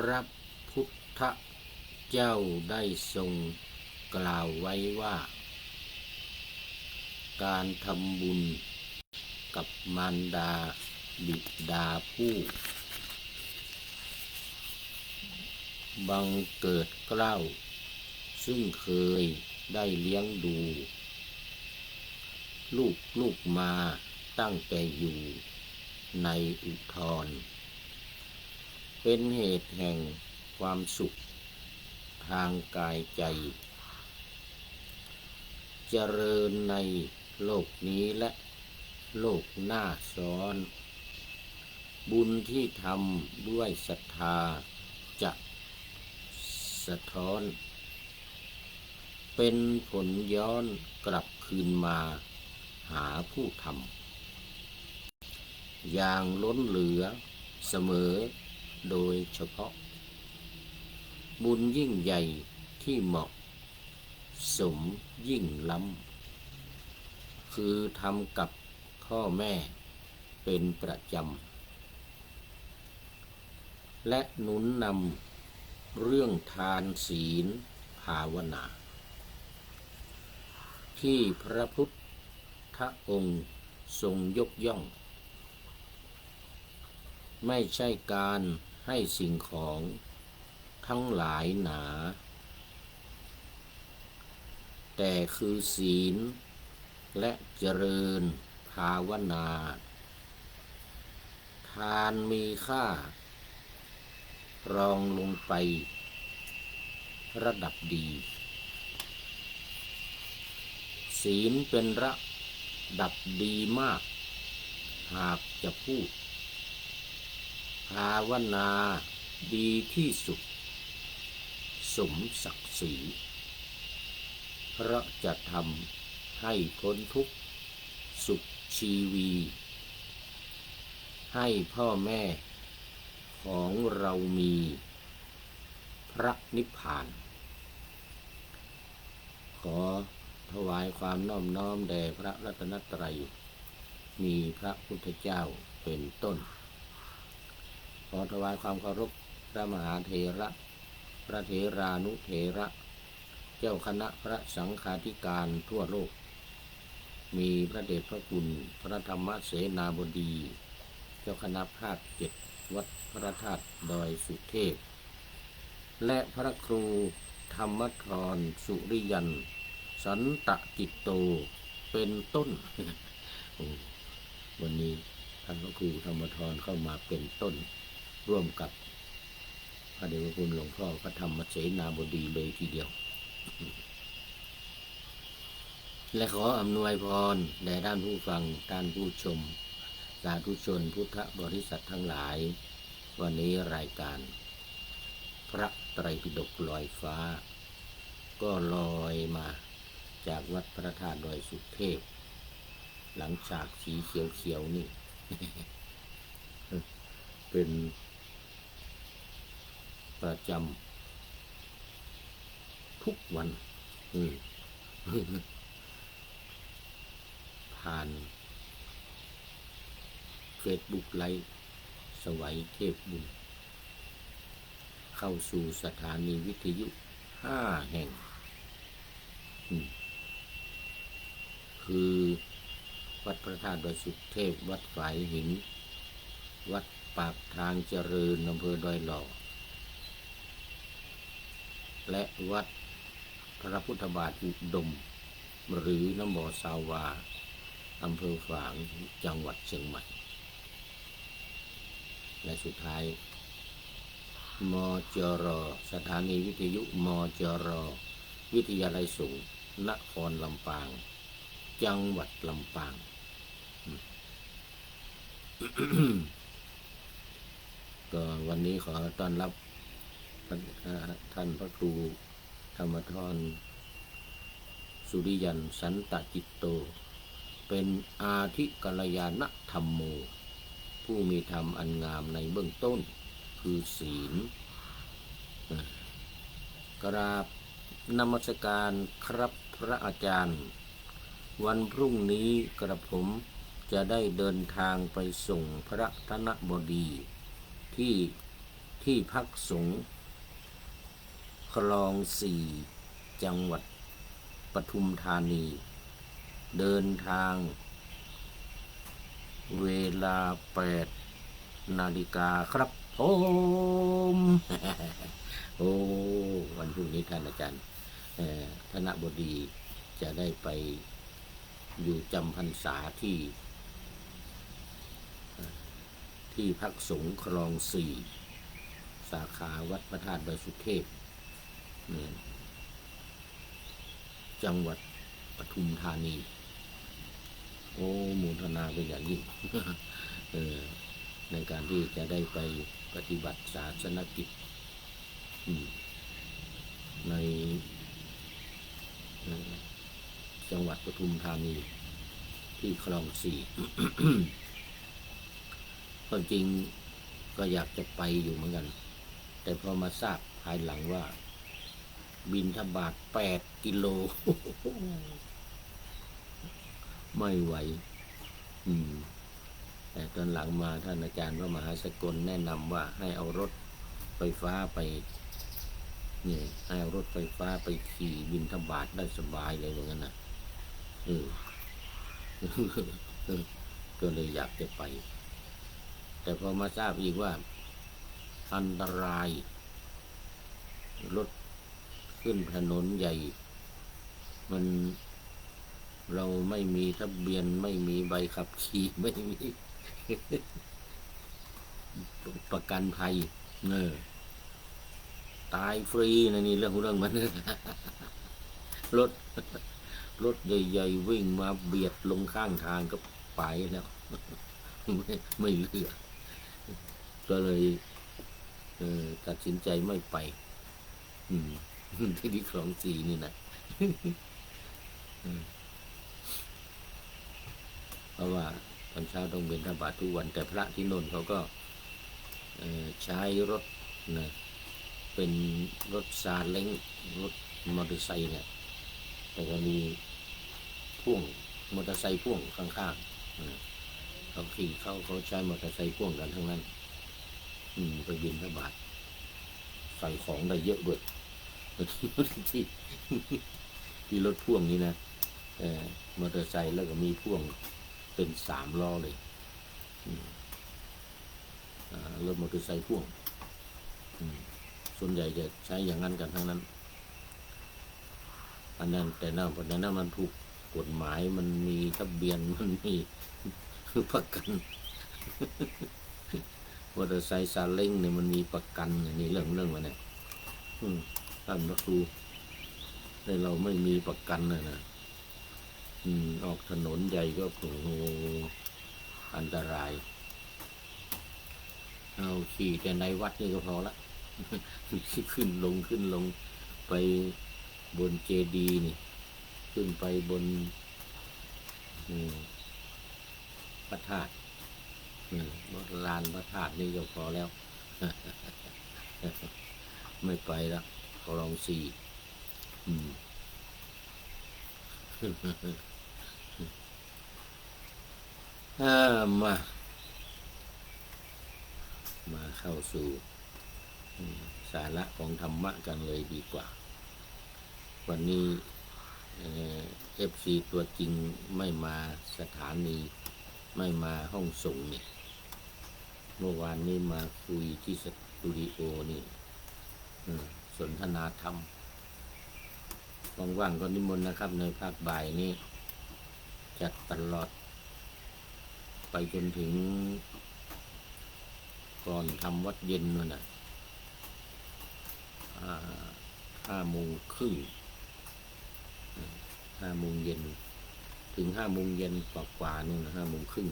ระพุทธเจ้าได้ทรงกล่าวไว้ว่าการทำบุญกับมารดาบิดาผู้บังเกิดเกล้าซึ่งเคยได้เลี้ยงดูลูกมาตั้งแต่อยู่ในอุทรเป็นเหตุแห่งความสุขทางกายใจเจริญในโลกนี้และโลกหน้าซ้อนบุญที่ทำด้วยศรัทธาจะสะท้อนเป็นผลย้อนกลับคืนมาหาผู้ทำอย่างล้นเหลือเสมอโดยเฉพาะบุญยิ่งใหญ่ที่เหมาะสมยิ่งล้ำคือทำกับพ่อแม่เป็นประจำและหนุนนำเรื่องทานศีลภาวนาที่พระพุทธองค์ทรงยกย่องไม่ใช่การให้สิ่งของทั้งหลายหนาแต่คือศีลและเจริญภาวนาทานมีค่ารองลงไประดับดีศีลเป็นระดับดีมากหากจะพูดภาวนาดีที่สุดสมศักดิ์ศรีเพราะจะทำให้พ้นทุกข์สุขชีวีให้พ่อแม่ของเรามีพระนิพพานขอถวายความนอบน้อมแด่พระรัตนตรัยมีพระพุทธเจ้าเป็นต้นขอถวายความเคารพพระมหาเถระพระเถรานุเถระเจ้าคณะพระสังฆาธิการทั่วโลกมีพระเดชพระคุณพระธรรมเสนาบดีเจ้าคณะภาค7วัดพระธาตุดอยสุเทพและพระครูธรรมธรสุริยันสันตกิตโตเป็นต้น วันนี้ท่านพระครูธรรมธรเข้ามาเป็นต้นร่วมกับพระเดชพระคุณหลวงพ่อพระธรรมเสนาบดีเลยทีเดียว และขออำนวยพรแด่ท่านผู้ฟังท่านผู้ชมสาธุชนพุทธบริษัททั้งหลายวันนี้รายการพระไตรปิฎกลอยฟ้าก็ลอยมาจากวัดพระธาตุดอยสุเทพหลังจากสีเขียวๆนี่ เป็นประจำทุกวันผ่านเฟซบุ๊กไลฟ์สวัยเทพบุญเข้าสู่สถานีวิทยุ5 แห่งคือวัดพระธาตุดอยสุเทพวัดฝายหินวัดปากทางเจริญอำเภอดอยหล่อและวัดพระพุทธบาทอุดมหรือน้ำบ่อสาวาอำเภอฝางจังหวัดเชียงใหม่และสุดท้ายมจรสถานีวิทยุมจรวิทยาลัยสงฆ์นครลำปางจังหวัดลำปาง ก็วันนี้ขอต้อนรับท่านพระครูธรรมธรสุริยันสันตจิตโตเป็นอาธิกัลยาณธรรมโมผู้มีธรรมอันงามในเบื้องต้นคือศีลกราบนมัสการครับพระอาจารย์วันพรุ่งนี้กระผมจะได้เดินทางไปส่งพระธนบดีที่ ที่พักสงฆ์คลองสี่จังหวัดปทุมธานี เดินทางเวลา8 นาฬิกาครับผม โอ้วันพรุ่งนี้ท่านอาจารย์ธนบดีจะได้ไปอยู่จำพรรษาที่พักสงฆ์คลองสี่สาขาวัดพระธาตุดอยสุเทพจังหวัดปทุมธานีโอ้โมทนาเป็นอย่างยิ่ง ในการที่จะได้ไปปฏิบัติศาสนกิจในจังหวัดปทุมธานีที่คลองสี่ ความจริงก็อยากจะไปอยู่เหมือนกันแต่พอมาทราบภายหลังว่าบิณฑบาต8 กิโล ไม่ไหวแต่ตอนหลังมาท่านอาจารย์พระมหาสกลแนะนำว่าให้เอารถไฟฟ้าไปให้เอารถไฟฟ้าไปขี่บิณฑบาตได้สบายเลยเหมือนกันนะก็เลยอยากจะไปแต่พอมาทราบอีกว่าอันตรายรถขึ้นถนนใหญ่มันเราไม่มีทะเบียนไม่มีใบขับขี่ไม่มี ประกันภัยตายฟรีนะนี่เรื่องมัน รถใหญ่ๆวิ่งมาเบียดลงข้างทางก็ไปแล้ว ไม่เหลือก็เลยตัดสินใจไม่ไปที่คลองสี่นี่นะ เพราะว่าตอนเช้าต้องบิณฑบาตทุกวันแต่พระที่โน่นเขาก็ใช้รถนะเป็นรถซาเล้งรถมอเตอร์ไซค์เนี่ยแต่ก็มีพ่วงมอเตอร์ไซค์พ่วงข้างๆเขาขี่เขาใช้มอเตอร์ไซค์พ่วงกันทั้งนั้นไปบิณฑบาตใส่ของได้เยอะด้วย ที่รถพ่วงนี้นะมอเตอร์ไซค์แล้วก็มีพ่วงเป็น3 ล้อเลยรถมอเตอร์ไซค์พ่วงส่วนใหญ่จะใช้อย่างนั้นกันทั้งนั้นอันนั้นแต่นั้นมันถูกกฎหมายมันมีทะเบียนมันมีประกันมอเตอร์ไซค์ซาเล้งเนี่ยมันมีประกันนี่เรื่องมันเนี่ยท่านพระครูแต่เราไม่มีประกันนะออกถนนใหญ่ก็โอ้โหอันตรายเอาขี่แต่ในวัดนี่ก็พอละ ขึ้นลงไปบนเจดีย์นี่ขึ้นไปบนพระธาตุลานพระธาตุนี่ก็พอแล้ว ไม่ไปแล้วคลองสี่มาเข้าสู่สาระของธรรมะกันเลยดีกว่าวันนี้FC ตัวจริงไม่มาสถานีไม่มาห้องส่งเนี่ยเมื่อวานนี้มาคุยที่สตูดิโอนี่สนทนาธรรมว่างๆก็นิมนต์นะครับในภาคบ่ายนี้จัดตลอดไปจนถึงก่อนทำวัดเย็นนู่นน่ะ5 โมงครึ่ง5 โมงเย็นถึง5 โมงเย็นกว่าๆนู่น5 โมงครึ่ง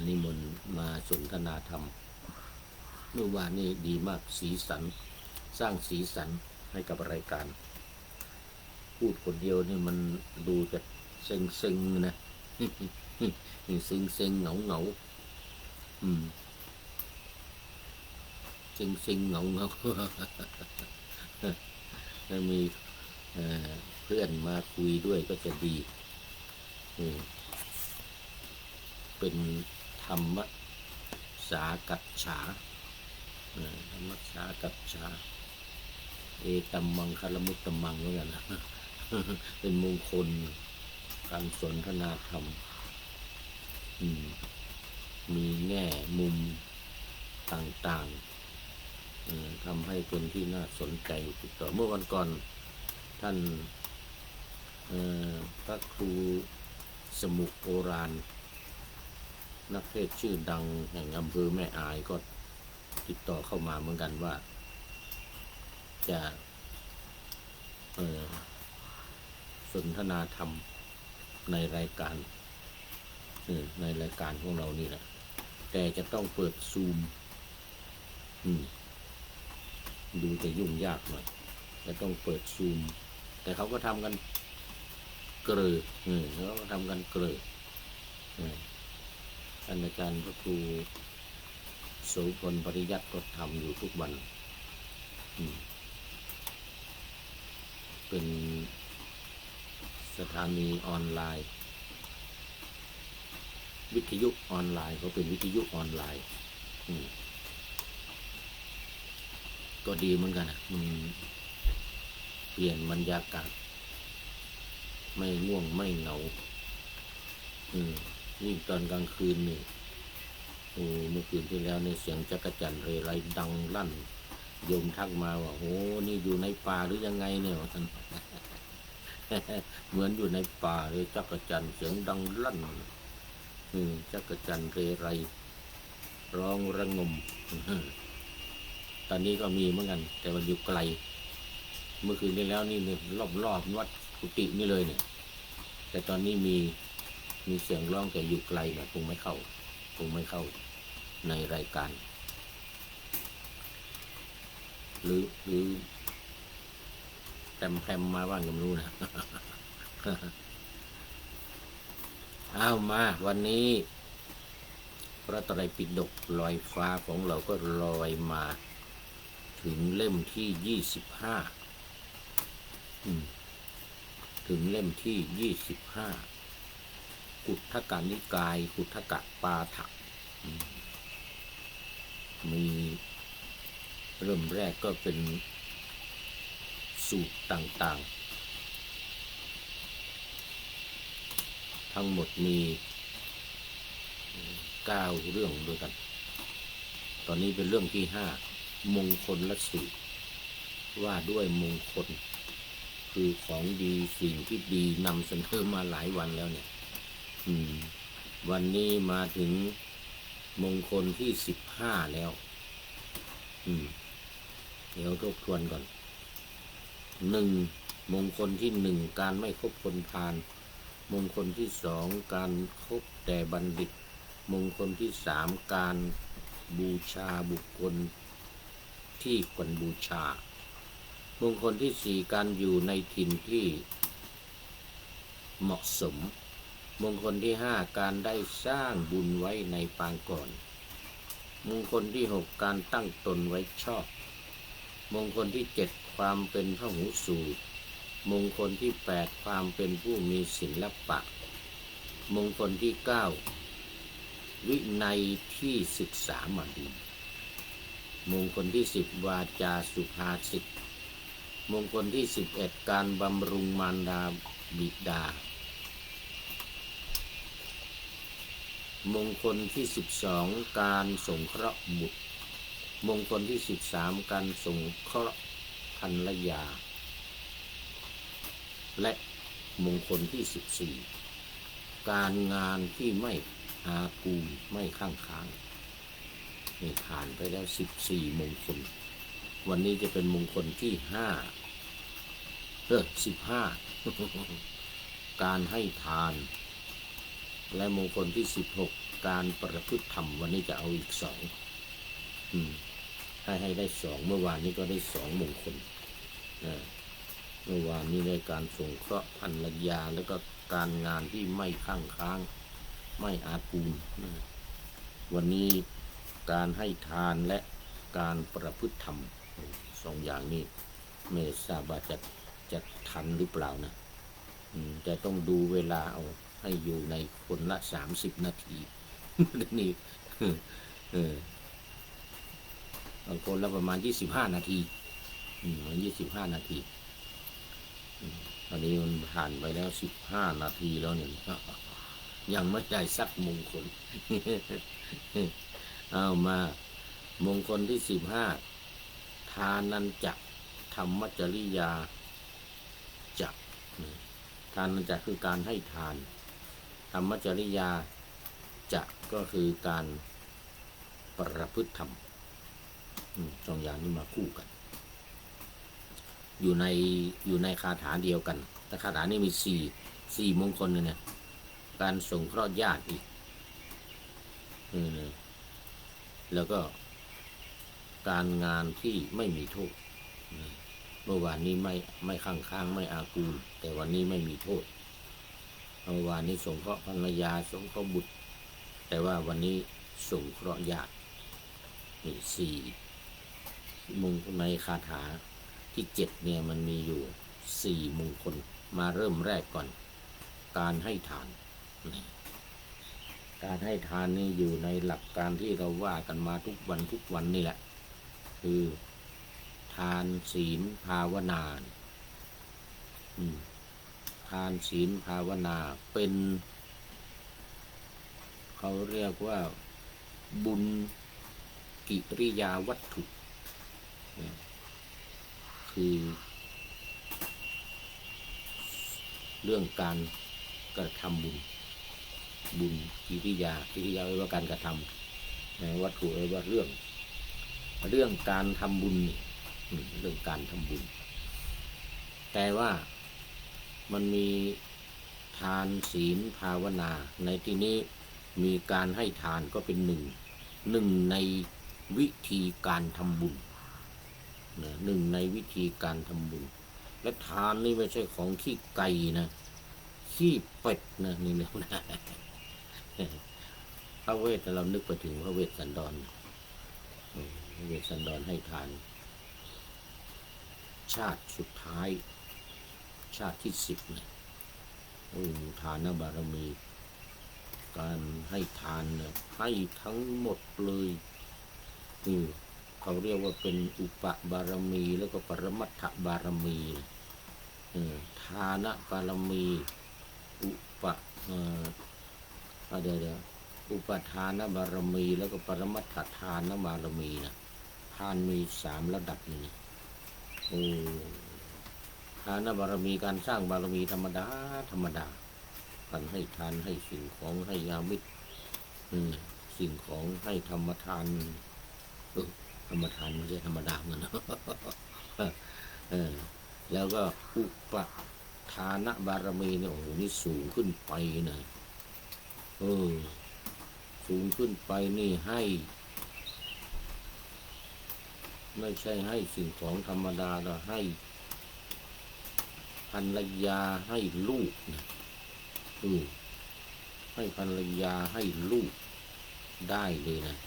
นิมนต์มาสนทนาธรรมเมื่อวานนี้ดีมากสีสันสร้างสีสันให้กับรายการพูดคนเดียวนี่มันดูจะเซ็งๆนะเซ็งเหงาเซ็งเหงาถ้ามีเพื่อนมาคุยด้วยก็จะดีเป็นธรรม สากัจฉาธรรมัสสากัจฉาเอตัมมังคารมุตตมังเหมือนกันนะ เป็นมงคลการสนทนาธรรมมีแง่มุมต่างๆทำให้เป็นที่น่าสนใจติดต่อเมื่อวันก่อนท่านพระครูสมุโอรานนักเทศชื่อดังแห่งอำเภอแม่อายก็ติดต่อเข้ามาเหมือนกันว่าจะสนทนาธรรมในรายการของเรานี่แหละแต่จะต้องเปิดซูมดูจะยุ่งยากหน่อยจะต้องเปิดซูมแต่เขาก็ทำกันเกลือเขาก็ทำกันเกลือท่านอาจารย์พระครูโสพลปริยัติก็ทำอยู่ทุกวันเป็นสถานีออนไลน์วิทยุออนไลน์เขาเป็นวิทยุออนไลน์ก็ดีเหมือนกันนะเปลี่ยนบรรยากาศไม่ง่วงไม่เหงายิ่งตอนกลางคืนนี่เมื่อคืนที่แล้วในเสียงจักรจั่นเรไรดังลั่นโยมทักมาว่าโอ้นี่อยู่ในป่าหรือยังไงเนี่ยท่าน เหมือนอยู่ในป่าเลยจักรจั่นเสียงดังลั่นจักรจั่นเรไรร้องระงม ตอนนี้ก็มีเหมือนกันแต่มันอยู่ไกลเมื่อคืนนี้แล้วนี่รอบวัดกุฏินี่เลยเนี่ยแต่ตอนนี้มีเสียงร้องแต่อยู่ไกลนะคงไม่เข้าในรายการหรือแพมมาบ้างก็ไม่รู้นะ เอามาวันนี้พระไตรปิฎกลอยฟ้าของเราก็ลอยมาถึงเล่มที่25ถึงเล่มที่25กุฏทกนิกายกุฏทกปาฐะมีเริ่มแรกก็เป็นสูตรต่างๆทั้งหมดมี9 เรื่องด้วยกันตอนนี้เป็นเรื่องที่5มงคลละสูตรว่าด้วยมงคลคือของดีสิ่งที่ดีนำเสนอมาหลายวันแล้วเนี่ยวันนี้มาถึงมงคลที่15แล้วเดี๋ยวทบทวนก่อน1มงคลที่1การไม่คบคนพาลมงคลที่2การคบแต่บัณฑิตมงคลที่3การบูชาบุคคลที่ควรบูชามงคลที่4การอยู่ในถิ่นที่เหมาะสมมงคลที่5การได้สร้างบุญไว้ในปางก่อนมงคลที่6การตั้งตนไว้ชอบมงคลที่7ความเป็นพหูสูตรมงคลที่8ความเป็นผู้มีศิลปะมงคลที่9วินัยที่ศึกษามาดีมงคลที่10วาจาสุภาษิตมงคลที่11การบำรุงมารดาบิดามงคลที่12การสงเคราะห์บุตรมงคลที่13การสงเคราะห์ภรรยาและมงคลที่14การงานที่ไม่อากูลไม่ข้างค้างนี่ผ่านไปแล้ว14มงคลวันนี้จะเป็นมงคลที่15การให้ทานและมงคลที่16การประพฤติธรรมวันนี้จะเอาอีก2ให้ได้2เมื่อวานนี้ก็ได้2มงคลเมื่อวานนี้ได้การสงเคราะห์ภรรยาแล้วก็การงานที่ไม่ข้างค้างไม่อากูลวันนี้การให้ทานและการประพฤติธรรม2อย่างนี้ไม่ทราบว่าจะทันหรือเปล่านะแต่ต้องดูเวลาเอาให้อยู่ในคนละ30 นาทีนี่ เออบางคนแล้วประมาณ25 นาที25 นาทีตอนนี้มันผ่านไปแล้ว15 นาทีแล้วเนี่ยยังไม่ได้สักมงคล เอามามงคลที่15ทานันจะธรรมจริยาจะทานันจะคือการให้ทานธรรมจริยาจะก็คือการประพฤติธรรมสองอย่างนี้มาคู่กันอยู่ในคาถาเดียวกันแต่คาถานี้มีสี่มงคลเนี่ยการสงเคราะห์ญาติอีกแล้วก็การงานที่ไม่มีโทษเมื่อวานนี้ไม่ข้างไม่อากูลแต่วันนี้ไม่มีโทษเมื่อวานนี้สงเคราะห์ภรรยาสงเคราะห์บุตรแต่ว่าวันนี้สงเคราะห์ญาติมี4 มงคลในคาถาที่7เนี่ยมันมีอยู่4 มงคลมาเริ่มแรกก่อนการให้ทานการให้ทานนี่อยู่ในหลักการที่เราว่ากันมาทุกวันนี่แหละคือทานศีลภาวนาทานศีลภาวนาเป็นเขาเรียกว่าบุญกิริยาวัตถุคือเรื่องการกระทำบุญกิริยาแปลว่าการกระทำวัตถุแปลว่าเรื่องการทำบุญเรื่องการทำบุญแต่ว่ามันมีทานศีลภาวนาในที่นี้มีการให้ทานก็เป็นหนึ่งในวิธีการทำบุญหนึ่งในวิธีการทำบุญและทานนี่ไม่ใช่ของขี้ไก่นะขี้เป็ดนะนี่นะพระเวทเรานึกไปถึงพระเวสสันดรพระเวสสันดรให้ทานชาติสุดท้ายชาติที่10เนี่ยทานบารมีการให้ทานเนี่ยให้ทั้งหมดเลยเขาเรียกว่าเป็นอุปบารมีแล้วก็ปรมัตถบารมีทานบารมีอุปทานบารมีแล้วก็ปรมัตถทานบารมีนะทานมี3 ระดับนี่ทานบารมีการสร้างบารมีธรรมดาการให้ทานให้สิ่งของให้ยามิตรสิ่งของให้ธรรมทานธรรมทานไม่ใช่ธรรมดาเหมือนกันแล้วก็อุปทานบารมีเนี่ยโอ้โหนี่สูงขึ้นไปนะสูงขึ้นไปนี่ให้ไม่ใช่ให้สิ่งของธรรมดาเราให้ภรรยาให้ลูกนะให้ภรรยาให้ลูกได้เลยนะ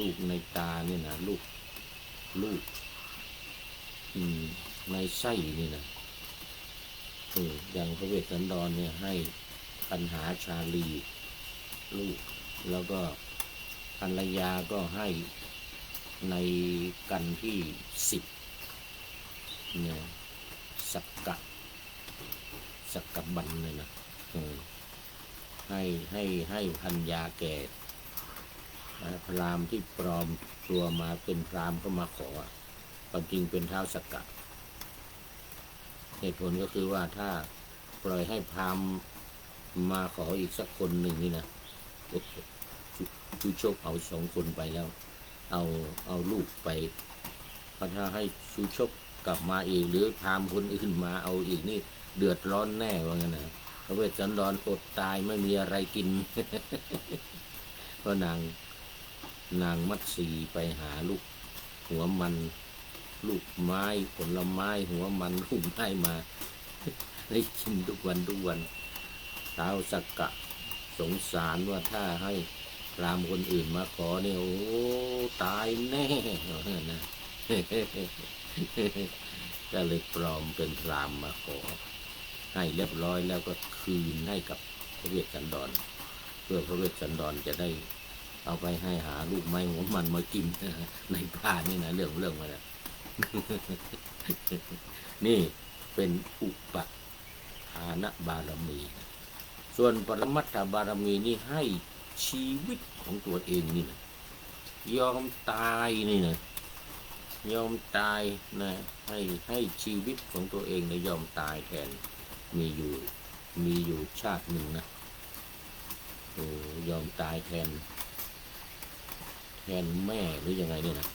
ลูกในตาเนี่ยนะลูกในไส้นี่นะอย่างพระเวสสันดรเนี่ยให้ปัญหาชาลีลูกแล้วก็ภรรยาก็ให้ในกันที่10เนี่ยสักกะบันเลยนะให้พันยาแก่พราหมณ์ที่ปลอมตัวมาเป็นพราหมณ์ก็มาขอความจริงเป็นท้าวสักกะเหตุผลก็คือว่าถ้าปล่อยให้พราหมณ์มาขออีกสักคนหนึ่งนี่นะชูชกเอา2 คนไปแล้วเอาลูกไปถ้าให้ชูชกกลับมาอีกหรือพราหมณ์คนอื่นมาเอาอีกนี่เดือดร้อนแน่ว่างั้นนะพระเวสสันดรอดตายไม่มีอะไรกิน เพราะนางมัตสีไปหาลูกหัวมันลูกไม้ผลไม้หัวมันลูกไม้มาได้กินทุกวันท้าวสักกะสงสารว่าถ้าให้พราหมณ์คนอื่นมาขอเนี่ยโอ้ตายแน่นะ ก็เลยปลอมเป็นพราหมณ์มาขอให้เรียบร้อยแล้วก็คืนให้กับพระเวสสันดรเพื่อพระเวสสันดรจะได้ เอาไปให้หาลูกไม้หัวมันมากินในป่านี่นะเรื่องมาแล้ว นี่เป็นอุปทานบารมี ส่วนปรมัตถบารมีนี่ให้ชีวิตของตัวเองนี่นะยอมตายนี่นะยอมตายนะให้ชีวิตของตัวเองนะยอมตายแทนมีอยู่ชาติหนึ่งนะยอมตายแทนแม่หรือยังไงเนี่ยนะ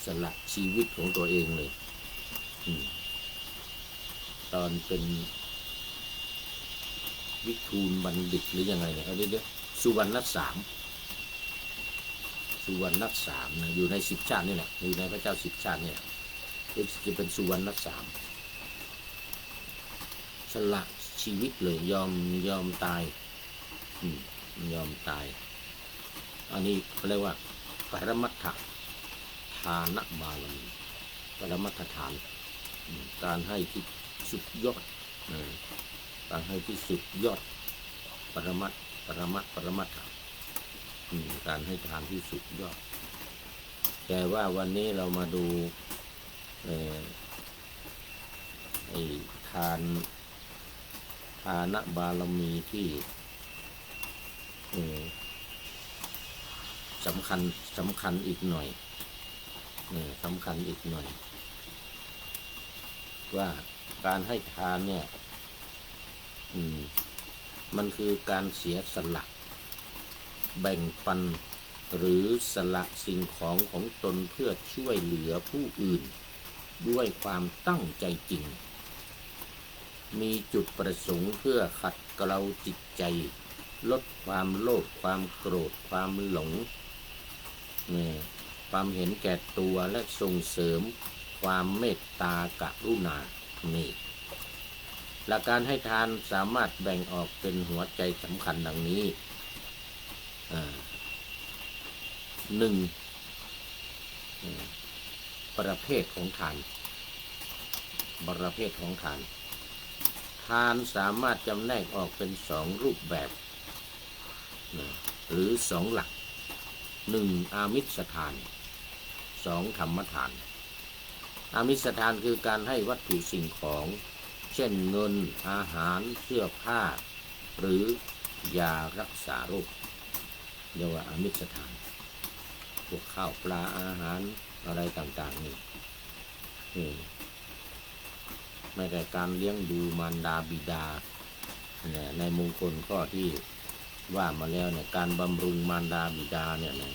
สละชีวิตของตัวเองเลยตอนเป็นวิทูลบัณฑิตหรือยังไงเนี่ยเอาเดี๋ยวสุวรรณสามนะอยู่ใน10 ชาตินี่แหละอยู่ในพระเจ้า10 ชาติเนี่ยจะเป็นสุวรรณสามสละชีวิตเลยยอมตายยอมตายอันนี้เขาเรียกว่าปรมัตถทานบารมีปรมัตถทานการให้ที่สุดยอดการให้ที่สุดยอดปรมัตถการให้ทานที่สุดยอดแต่ว่าวันนี้เรามาดูทานบารมีที่สำคัญอีกหน่อยสำคัญอีกหน่อยว่าการให้ทานเนี่ยมันคือการเสียสละแบ่งปันหรือสละสิ่งของตนเพื่อช่วยเหลือผู้อื่นด้วยความตั้งใจจริงมีจุดประสงค์เพื่อขัดเกลาจิตใจลดความโลภความโกรธความหลงความเห็นแก่ตัวและส่งเสริมความเมตตากรุณานี่หลักการให้ทานสามารถแบ่งออกเป็นหัวใจสำคัญดังนี้1ประเภทของทานทานสามารถจำแนกออกเป็น2 รูปแบบหรือ2 หลัก1อามิสทาน2ธรรมทานอามิสทานคือการให้วัตถุสิ่งของเช่นเงินอาหารเสื้อผ้าหรือยารักษาโรคเรียกว่าอามิสทานพวกข้าวปลาอาหารอะไรต่างๆนี่ไม่แต่การเลี้ยงดูมารดาบิดาในมงคลข้อที่ว่ามาแล้วเนี่ยการบำรุงมารดาบิดาเนี่ยนะ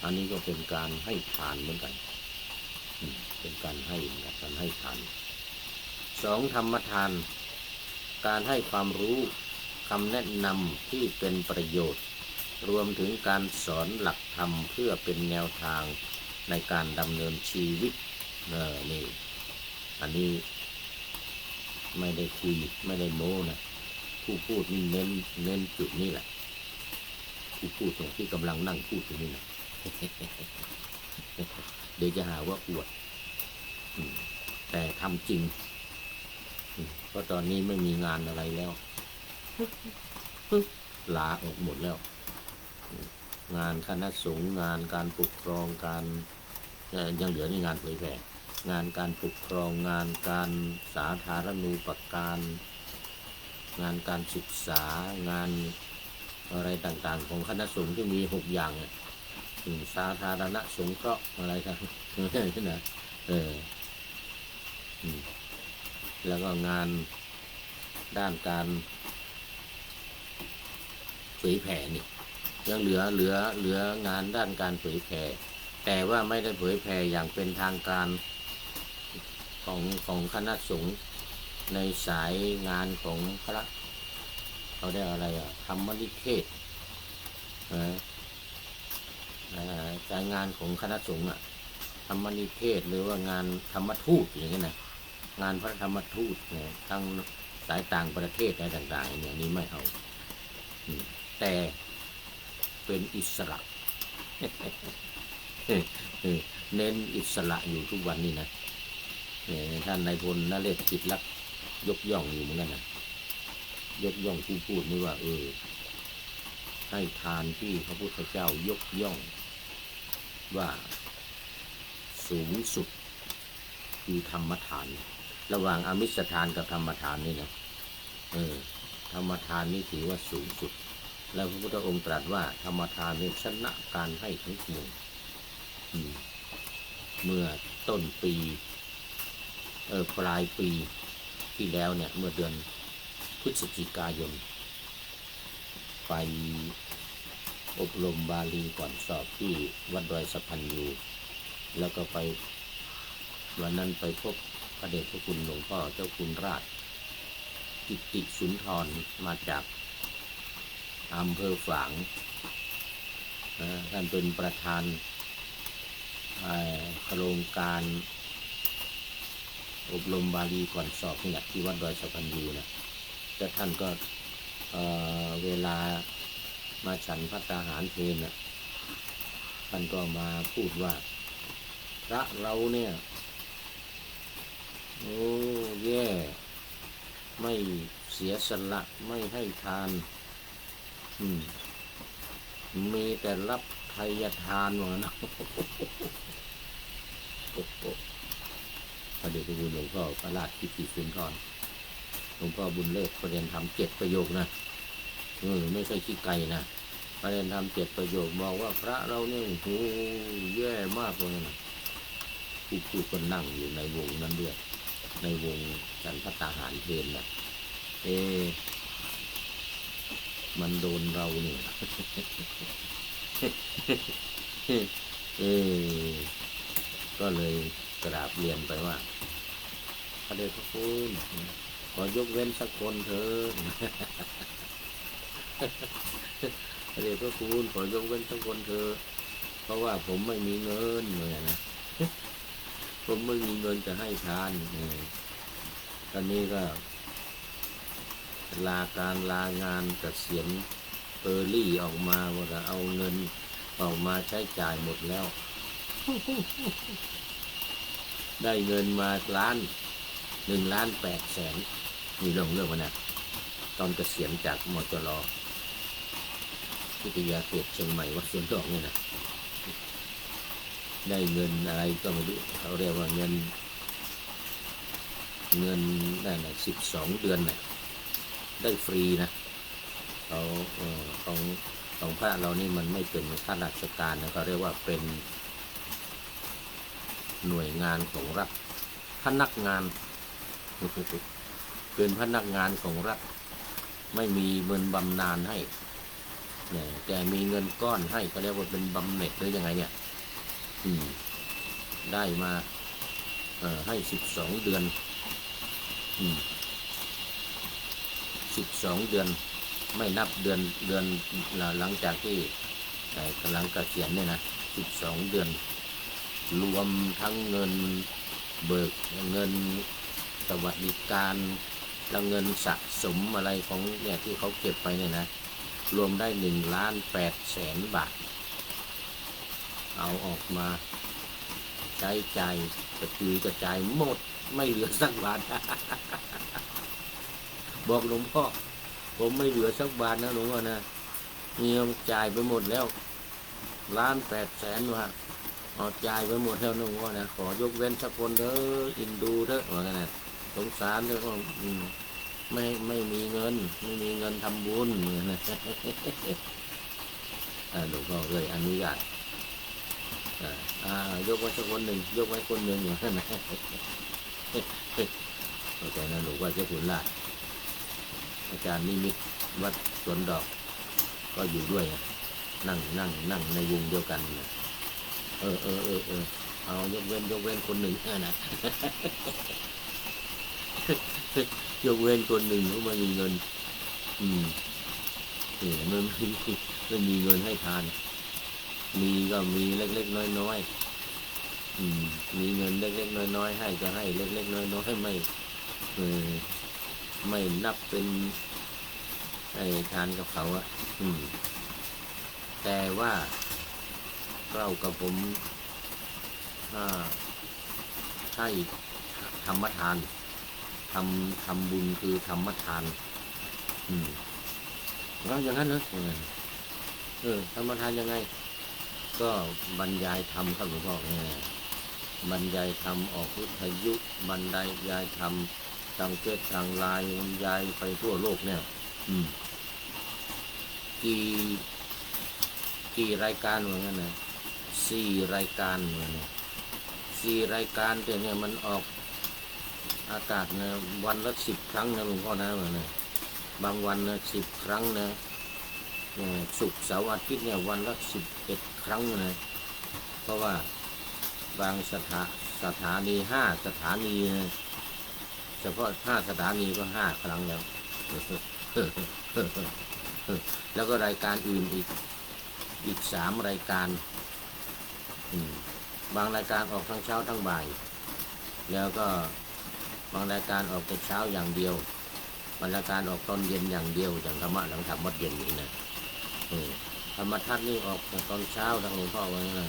อันนี้ก็เป็นการให้ทานเหมือนกันเป็นการให้ทาน2ธรรมทานการให้ความรู้คำแนะนำที่เป็นประโยชน์รวมถึงการสอนหลักธรรมเพื่อเป็นแนวทางในการดำเนินชีวิตนี่อันนี้ไม่ได้คุยไม่ได้โม้นะผู้พูดนี่เน้นจุดนี้แหละผู้พูดเนี่ยที่กำลังนั่งพูดอยู่นี่นะ เดี๋ยวจะหาว่าอวดแต่ทำจริงเพราะตอนนี้ไม่มีงานอะไรแล้วลาออกหมดแล้วงานคณะสงฆ์งานการปกครองการยังเหลือนี่งานเผยแผ่งานการปกครองงานการสาธารณูปการงานการศึกษางานอะไรต่างๆของคณะสงฆ์ที่มี6 อย่างเนี่ยสาธารณสงเคราะห์อะไรกันนี่นะแล้วก็งานด้านการเผยแผ่นี่ยังเหลืองานด้านการเผยแผ่แต่ว่าไม่ได้เผยแผ่อย่างเป็นทางการของคณะสงฆ์ในสายงานของพระเขาได้อะไรธรรมนิเทศสายงานของคณะสงฆ์ธรรมนิเทศหรือว่างานธรรมทูตอย่างนี้นะงานพระธรรมทูตเนี่ยทั้งสายต่างประเทศอะไรต่างๆเนี่ยนี่ไม่เอาแต่เป็นอิสระ เน้นอิสระอยู่ทุกวันนี้นะท่านนายพลนเรศกิจลักษณ์ยกย่องอยู่เหมือนกันนะยกย่องผู้พูดนี่ว่า ให้ทานที่พระพุทธเจ้ายกย่องว่าสูงสุดคือธรรมทาน ระหว่างอามิสทานกับธรรมทานนี่นะธรรมทานนี่ถือว่าสูงสุดแล้วพระพุทธองค์ตรัสว่าธรรมทานนี่ชนะการให้ทั้งปวงเมื่อต้นปีปลายปีที่แล้วเนี่ยเมื่อเดือนพฤศจิกายนไปอบรมบาลีก่อนสอบที่วัดดอยสะพันยูแล้วก็ไปวันนั้นไปพบพระเดชพระคุณหลวงพ่อเจ้าคุณราชกิตติสุนทรมาจากอำเภอฝางท่านเป็นประธานโครงการอบรมบาลีก่อนสอบนี่แหละที่วัดดอยสะพันยูนะแต่ท่านก็เวลามาฉันภัตตาหารเพลนะท่านก็มาพูดว่าพระเราเนี่ยโอ้แย่ไม่เสียสละไม่ให้ทานมีแต่รับไทยทานวะนะพระเดชพระคุณหลวงพ่อพระราชกิตติสุนทรหลวงพ่อบุญเลิศประเด็นธรรม7 ประโยคนะไม่ใช่ขี้ไก่นะประเด็นธรรม7 ประโยคบอกว่าพระเราเนี่ยโหแย่มากเลยนะผู้คนนั่งอยู่ในวงนั้นด้วยในวงฉันภัตตาหารเพลนะมันโดนเราเนี่ยก็เลยกราบเรียนไปว่าพระเดชพระคุณขอยกเว้นสักคนเถอะพระเดชพระคุณขอยกเว้นสักคนเถอะเพราะว่าผมไม่มีเงินเลยนะผมไม่มีเงินจะให้ทานตอนนี้ก็ลางานเกษียณรี่ออกมาว่าจะเอาเงินออกมาใช้จ่ายหมดแล้ว ได้เงินมา1,800,000มีเรื่องมันนะตอนเกษียณจากมจร.วิทยาเขตเชียงใหม่วัดสวนดอกนี่นะได้เงินอะไรก็ไม่รู้เขาเรียกว่าเงินได้นะ12 เดือนนะได้ฟรีนะเขาของพระเรานี่มันไม่เป็นข้าราชการนะเขาเรียกว่าเป็นหน่วยงานของรัฐพนักงานเป็นพนักงานของรัฐไม่มีเงินบำนาญให้เนี่ยแต่มีเงินก้อนให้ก็เรียกว่าเป็นบำเหน็จหรือยังไงเนี่ยได้มาให้12 เดือน12 เดือนไม่นับเดือนหลังจากที่กำลังเกษียณเนี่ยนะ12 เดือนรวมทั้งเงินเบิกเงินสวัสดิการและเงินสะสมอะไรของเนี่ยที่เขาเก็บไปเนี่ยนะรวมได้1,800,000 บาทเอาออกมาใช้จ่ายกระจายหมดไม่เหลือสักบาท บอกหลวงพ่อผมไม่เหลือสักบาทนะหลวงพ่อนะเงินจ่ายไปหมดแล้ว1,800,000 ว่ะเอาจ่ายไปหมดแล้วหลวงพ่อนะขอยกเว้นสักคนเถอะอินดูเถอะว่ากันนะสงสารเถอะว่าไม่มีเงินทำบุญนะหลวงพ่อเลยอนุญาตยกไว้สักคนหนึ่งยกไว้คนหนึ่งอย่างนั้นนะเข้าใจนะหลวงพ่อเจ้าขุนลาชอาจารย์นิมิตวัดสวนดอกก็อยู่ด้วยนั่งในวงเดียวกันนะเอายกเว้นคนหนึ่งนะยกเว้นคนหนึ่งเขาไม่มีเงินไม่มีเงินให้ทานมีก็มีเล็กๆน้อยๆมีเงินเล็กๆน้อยๆให้ก็ให้เล็กๆน้อยๆไม่นับเป็นทานกับเขาแต่ว่าเรากับผมให้ธรรมทานทำบุญคือธรรมทานแล้วอย่างนั้นนะ ธรรมทานยังไงก็บรรยายธรรมครับหลวงพ่อบรรยายธรรมออกวิทยุบรรยายธรรมทางเฟซทางไลน์บรรยายไปทั่วโลกเนี่ยกี่กี่รายการเหมือนกันนะ4 รายการเหมือนกัน4 รายการแต่เนี่ยมันออกอากาศนะวันละ10 ครั้งนะหลวงพ่อนะเหมือนนะบางวันนะ10 ครั้งนะศุกร์เสาร์อาทิตย์เนี่ยวันละ11 ครั้งนะเพราะว่าบางสถานี5 สถานีนะเฉพาะ5 สถานีก็5 ครั้งแล้ว แล้วก็รายการอื่นอีก3 รายการบางรายการออกทั้งเช้าทั้งบ่ายแล้วก็บางรายการออกแต่เช้าอย่างเดียวบางรายการออกตอนเย็นอย่างเดียวอย่างธรรมะหลังธรรมวัดเย็นนี่นะธรรมทัศน์นี่ออกตอนเช้าทางหลวงพ่อไว้นะ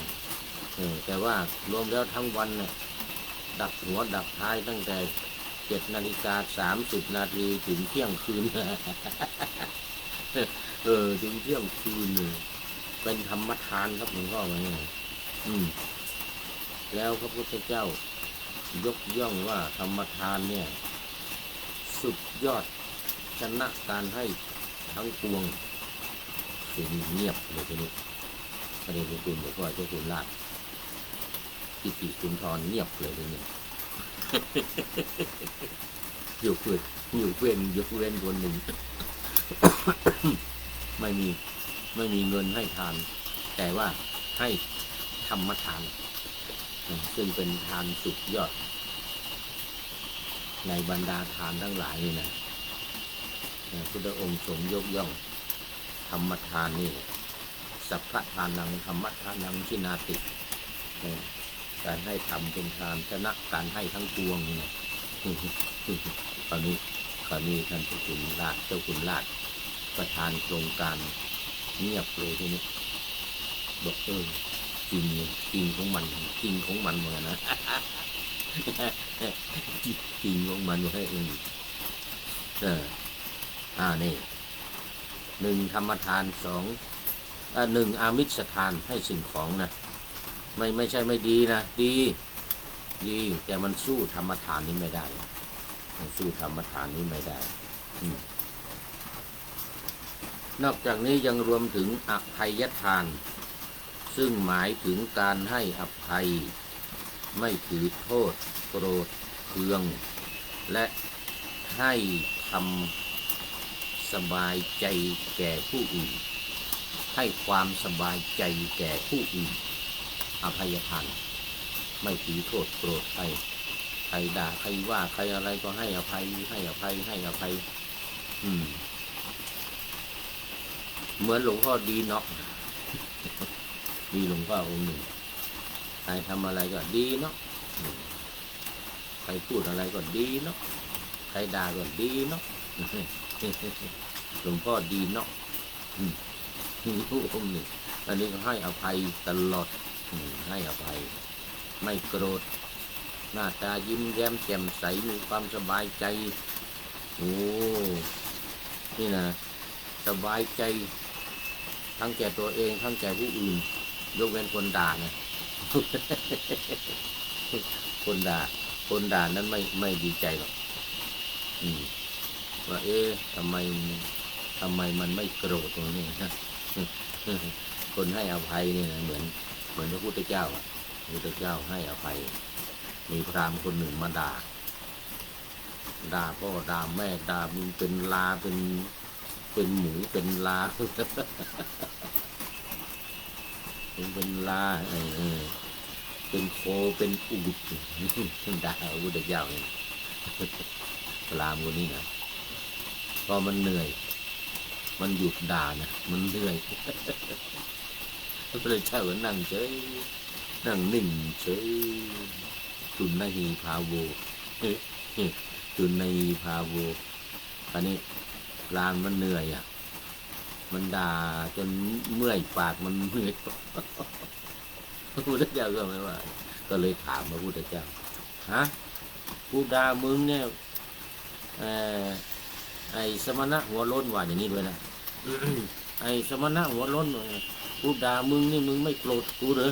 แต่ว่ารวมแล้วทั้งวันเนี่ยดักหัวดักท้ายตั้งแต่7:30 นาทีถึงเที่ยงคืนถึงเที่ยงคืนเป็นธรรมทานครับหลวงพ่อไว้แล้วพระพุทธเจ้ายกย่องว่าธรรมทานเนี่ยสุดยอดชนะการให้ทั้งปวงเสียงเงียบเลยทีนี้ประเด็นคุณบอกว่าเจ้าคุณลาดกิติสุนทรเงียบเลยทีนี้อยู่เว้นคนหนึ่ง ไม่มีเงินให้ทานแต่ว่าให้ธรรมทานซึ่งเป็นทานสุดยอดในบรรดาทานทั้งหลายนี่นะพุทธองค์ทรงยกย่องธรรมทานนี่สัพพทานังธรรมทานังชินาติการให้ทำเป็นทานชนะการให้ทั้งปวงนี่นะคราวนี้ท่านเจ้าคุณลาดประธานโครงการเงียบเลยทีนี้บอกจริงของมันเหมือนนะจริงของมันว่านี่นี่1 ธรรมทาน1 อามิสทานให้สิ่งของนะไม่ใช่ไม่ดีนะดีแต่มันสู้ธรรมทานนี้ไม่ได้นอกจากนี้ยังรวมถึงอภัยทานซึ่งหมายถึงการให้อภัยไม่ถือโทษโกรธเคืองและให้ทำสบายใจแก่ผู้อื่นให้ความสบายใจแก่ผู้อื่นอภัยทานไม่ถือโทษโกรธใครด่าใครว่าใครอะไรก็ให้อภัยเหมือนหลวงพ่อดีเนาะมีหลวงพ่อองค์หนึ่งใครทำอะไรก็ดีเนาะใครพูดอะไรก็ดีเนาะใครด่าก็ดีเนาะหลวงพ่อดีเนาะมีผู้องค์หนึ่งอันนี้ก็ให้อภัยตลอดให้อภัยไม่โกรธหน้าตายิ้มแย้มแจ่มใสมีความสบายใจนี่นะสบายใจทั้งแก่ตัวเองทั้งแก่ผู้อื่นยกเว้นคนด่านะคนด่านั้นไม่ดีใจหรอกว่าทำไมมันไม่โกรธตรงนี้นะคนให้อภัยนี่นะเหมือนพระพุทธเจ้าพระพุทธเจ้าให้อภัยมีพราหมณ์คนหนึ่งมาด่าพ่อด่าแม่ด่ามึงเป็นลาเป็นหมูเป็นลาเป็นลาเป็นโคเป็นอูฐด่าพระพุทธเจ้าเนี่ยพราหมณ์คนนี้นะพอมันเหนื่อยมันหยุดด่านะมันเหนื่อยพระพุทธเจ้าก็นั่งเฉยนั่งนิ่งเฉยตุนหีพาโวตุนหีพาโวอันนี้พราหมณ์มันเหนื่อยมันด่าจนเมื่อยปากมันเมื่อยพระพุทธเจ้าก็ไม่ว่าก็เลยถามพระพุทธเจ้ากูด่ามึงเนี่ยไอ้สมณะหัวโล้นว่าอย่างนี้ด้วยนะ ไอ้สมณะหัวล้นกูด่ามึงนี่มึงไม่โกรธกูเหรอ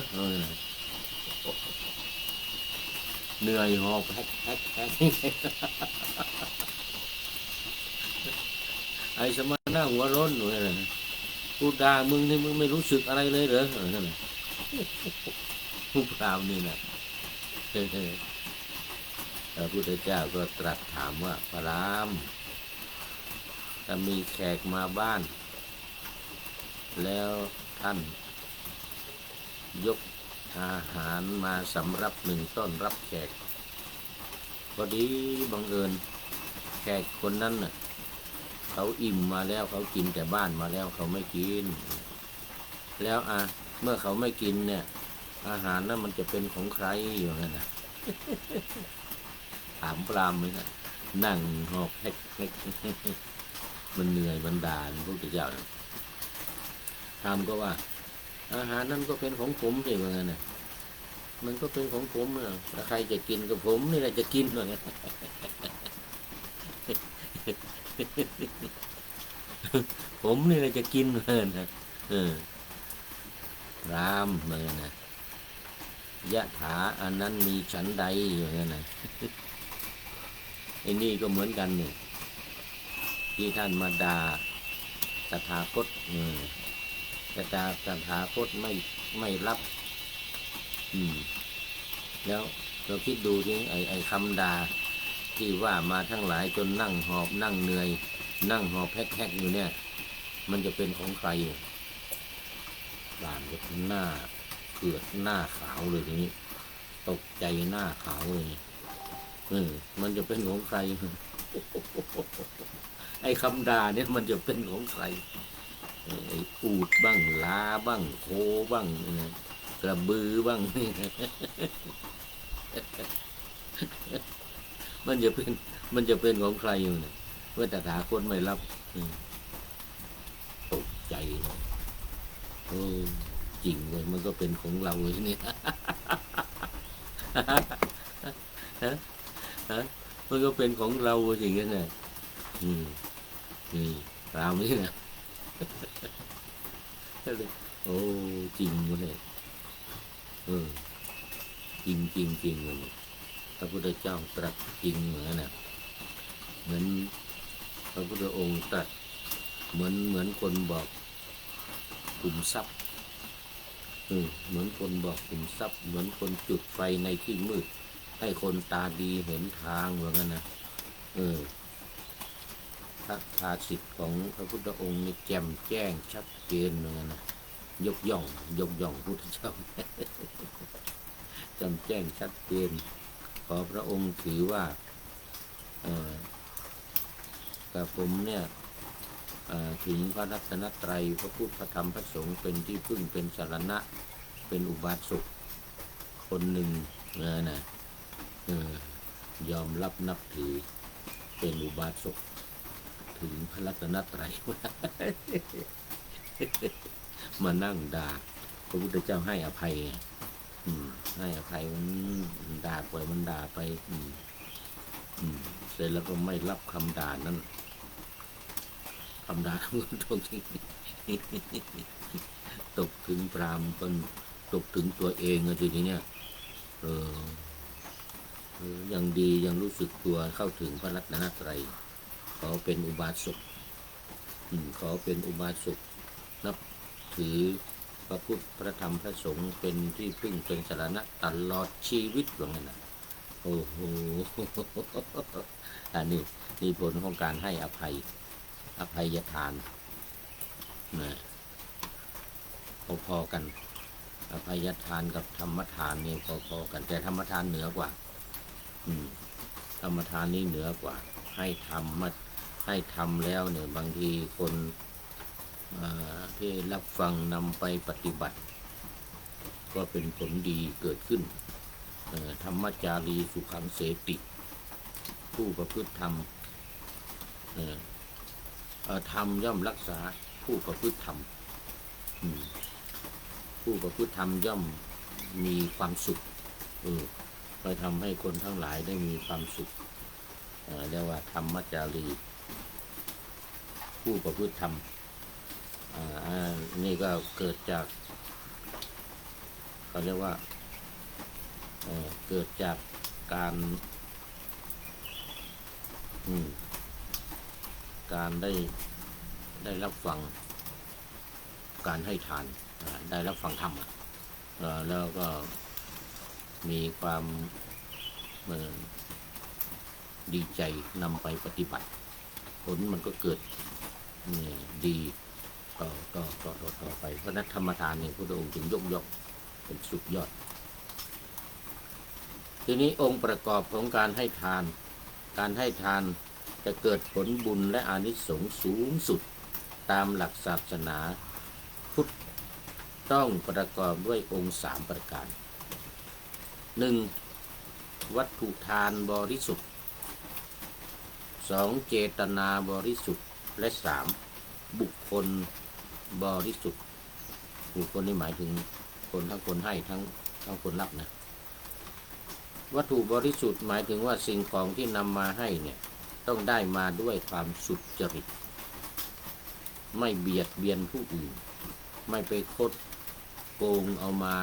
เหนื่อยหอบแฮกไอ้สมณะหัวล้นกูด่ามึงนี่มึงไม่รู้สึกอะไรเลยเหรอนั่นแหละผู้พรามนี่นะพระพุทธเจ้าก็ตรัสถามว่าพระรามถ้ามีแขกมาบ้าน แล้วท่านยกอาหารมาสำรับหนึ่งต้อนรับแขกพอดีบังเอิญแขกคนนั้นน่ะเขาอิ่มมาแล้วเขากินแต่บ้านมาแล้วเขาไม่กินแล้วเมื่อเขาไม่กินเนี่ยอาหารนั้นมันจะเป็นของใครอยู่นั่นนะถามพรามเลยนะนั่งหอบแฮกมันเหนื่อยมันด่าพระพุทธเจ้าพรามก็ว่าอาหารนั้นก็เป็นของผมสิว่างั้นนะมันก็เป็นของผมนะถ้าใครจะกินกับผมนี่แหละจะกินว่างั้นผมนี่แหละจะกินว่างั้นนะรามว่างั้นนะยะถาอันนั้นมีฉันใดว่างั้นนะไอ้นี่ก็เหมือนกันเนี่ยที่ท่านมาด่าตถาคตแต่ตถาคตไม่รับแล้วเราคิดดูที่ไอ้คำด่าที่ว่ามาทั้งหลายจนนั่งหอบนั่งเหนื่อยนั่งหอบแฮกอยู่เนี่ยมันจะเป็นของใครด่านก็หน้าเกือดหน้าขาวเลยทีนี้ตกใจหน้าขาวเลยมันจะเป็นของใครไอ้คำด่าเนี่ยมันจะเป็นของใครไอ้อูดบ้างลาบ้างโคบ้างกระบือบ้างมันจะเป็นของใครอยู่เนี่ยเมื่อตถาคตไม่รับตกใจเลยจริงเลยมันก็เป็นของเราเลยเนี่ยมันก็เป็นของเราอย่างเงี้ยนะนี่รามนี่นะโอ้จริงเลยจริงเลยพระพุทธเจ้าตรัสจริงเหมือนน่ะเหมือนพระพุทธองค์ตรัสเหมือนคนบอกขุมทรัพย์เหมือนคนบอกขุมทรัพย์เหมือนคนจุดไฟในที่มืดให้คนตาดีเห็นทางเหมือนกันนะพระภาษิตของพระพุทธองค์นี่แจ่มแจ้งชัดเจนเหมือนกันนะยกย่องพุทธเจ้าแจ่มแจ้งชัดเจนขอพระองค์ถือว่ากับผมเนี่ยถึงพระรัตนตรัยพระพุทธพระธรรมพระสงฆ์เป็นที่พึ่งเป็นสรณะเป็นอุบาสกคนหนึ่งนะยอมรับนับถือเป็นอุบาสกถึงพระรัตนตรัยมานั่งด่าพระพุทธเจ้าให้อภัยให้อภัยมันด่าปล่อยมันด่าไปเสร็จแล้วก็ไม่รับคำด่านั้นคำด่าของตนตกถึงพรามคนตกถึงตัวเองทีนี้เนี่ยยังดียังรู้สึกตัวเข้าถึงพระรัตนตรัยขอเป็นอุบาสกขอเป็นอุบาสกนับถือพระพุทธพระธรรมพระสงฆ์เป็นที่พึ่งเป็นสรณะตลอดชีวิตว่างั้นนะโอ้โหอันนี้นี่ผลของการให้อภัยทานนะพอๆกันอภัยทานกับธรรมทานนี่พอๆกันแต่ธรรมทานเหนือกว่าธรรมทานนี่เหนือกว่าให้ทำแล้วเนี่ยบางทีคนที่รับฟังนำไปปฏิบัติก็เป็นผลดีเกิดขึ้นธรรมจารีสุขังเสติผู้ประพฤติธรรมธรรมย่อมรักษาผู้ประพฤติธรรมผู้ประพฤติธรรมย่อมมีความสุขไปทำให้คนทั้งหลายได้มีความสุขเรียกว่าธรรมจารีผู้ประพฤติธรรม นี่ก็เกิดจากเขาเรียกว่าเกิดจากการได้รับฟังการให้ทานได้รับฟังธรรมแล้วก็มีความดีใจนำไปปฏิบัติผลมันก็เกิดดีต่อไปเพราะนั้นธรรมทานเนี่ยพระองค์จึงยกเป็นสุดยอดทีนี้องค์ประกอบของการให้ทานจะเกิดผลบุญและอานิสงส์สูงสุดตามหลักศาสนาพุทธต้องประกอบด้วยองค์3ประการ 1. วัตถุทานบริสุทธิ์ 2. เจตนาบริสุทธิ์และ 3. บุคคลบริสุทธิ์บุคคลนี่หมายถึงคนทั้งคนให้ทั้งคนรับนะวัตถุบริสุทธิ์หมายถึงว่าสิ่งของที่นำมาให้เนี่ยต้องได้มาด้วยความสุจริตไม่เบียดเบียนผู้อื่นไม่ไปคดโกงเอามา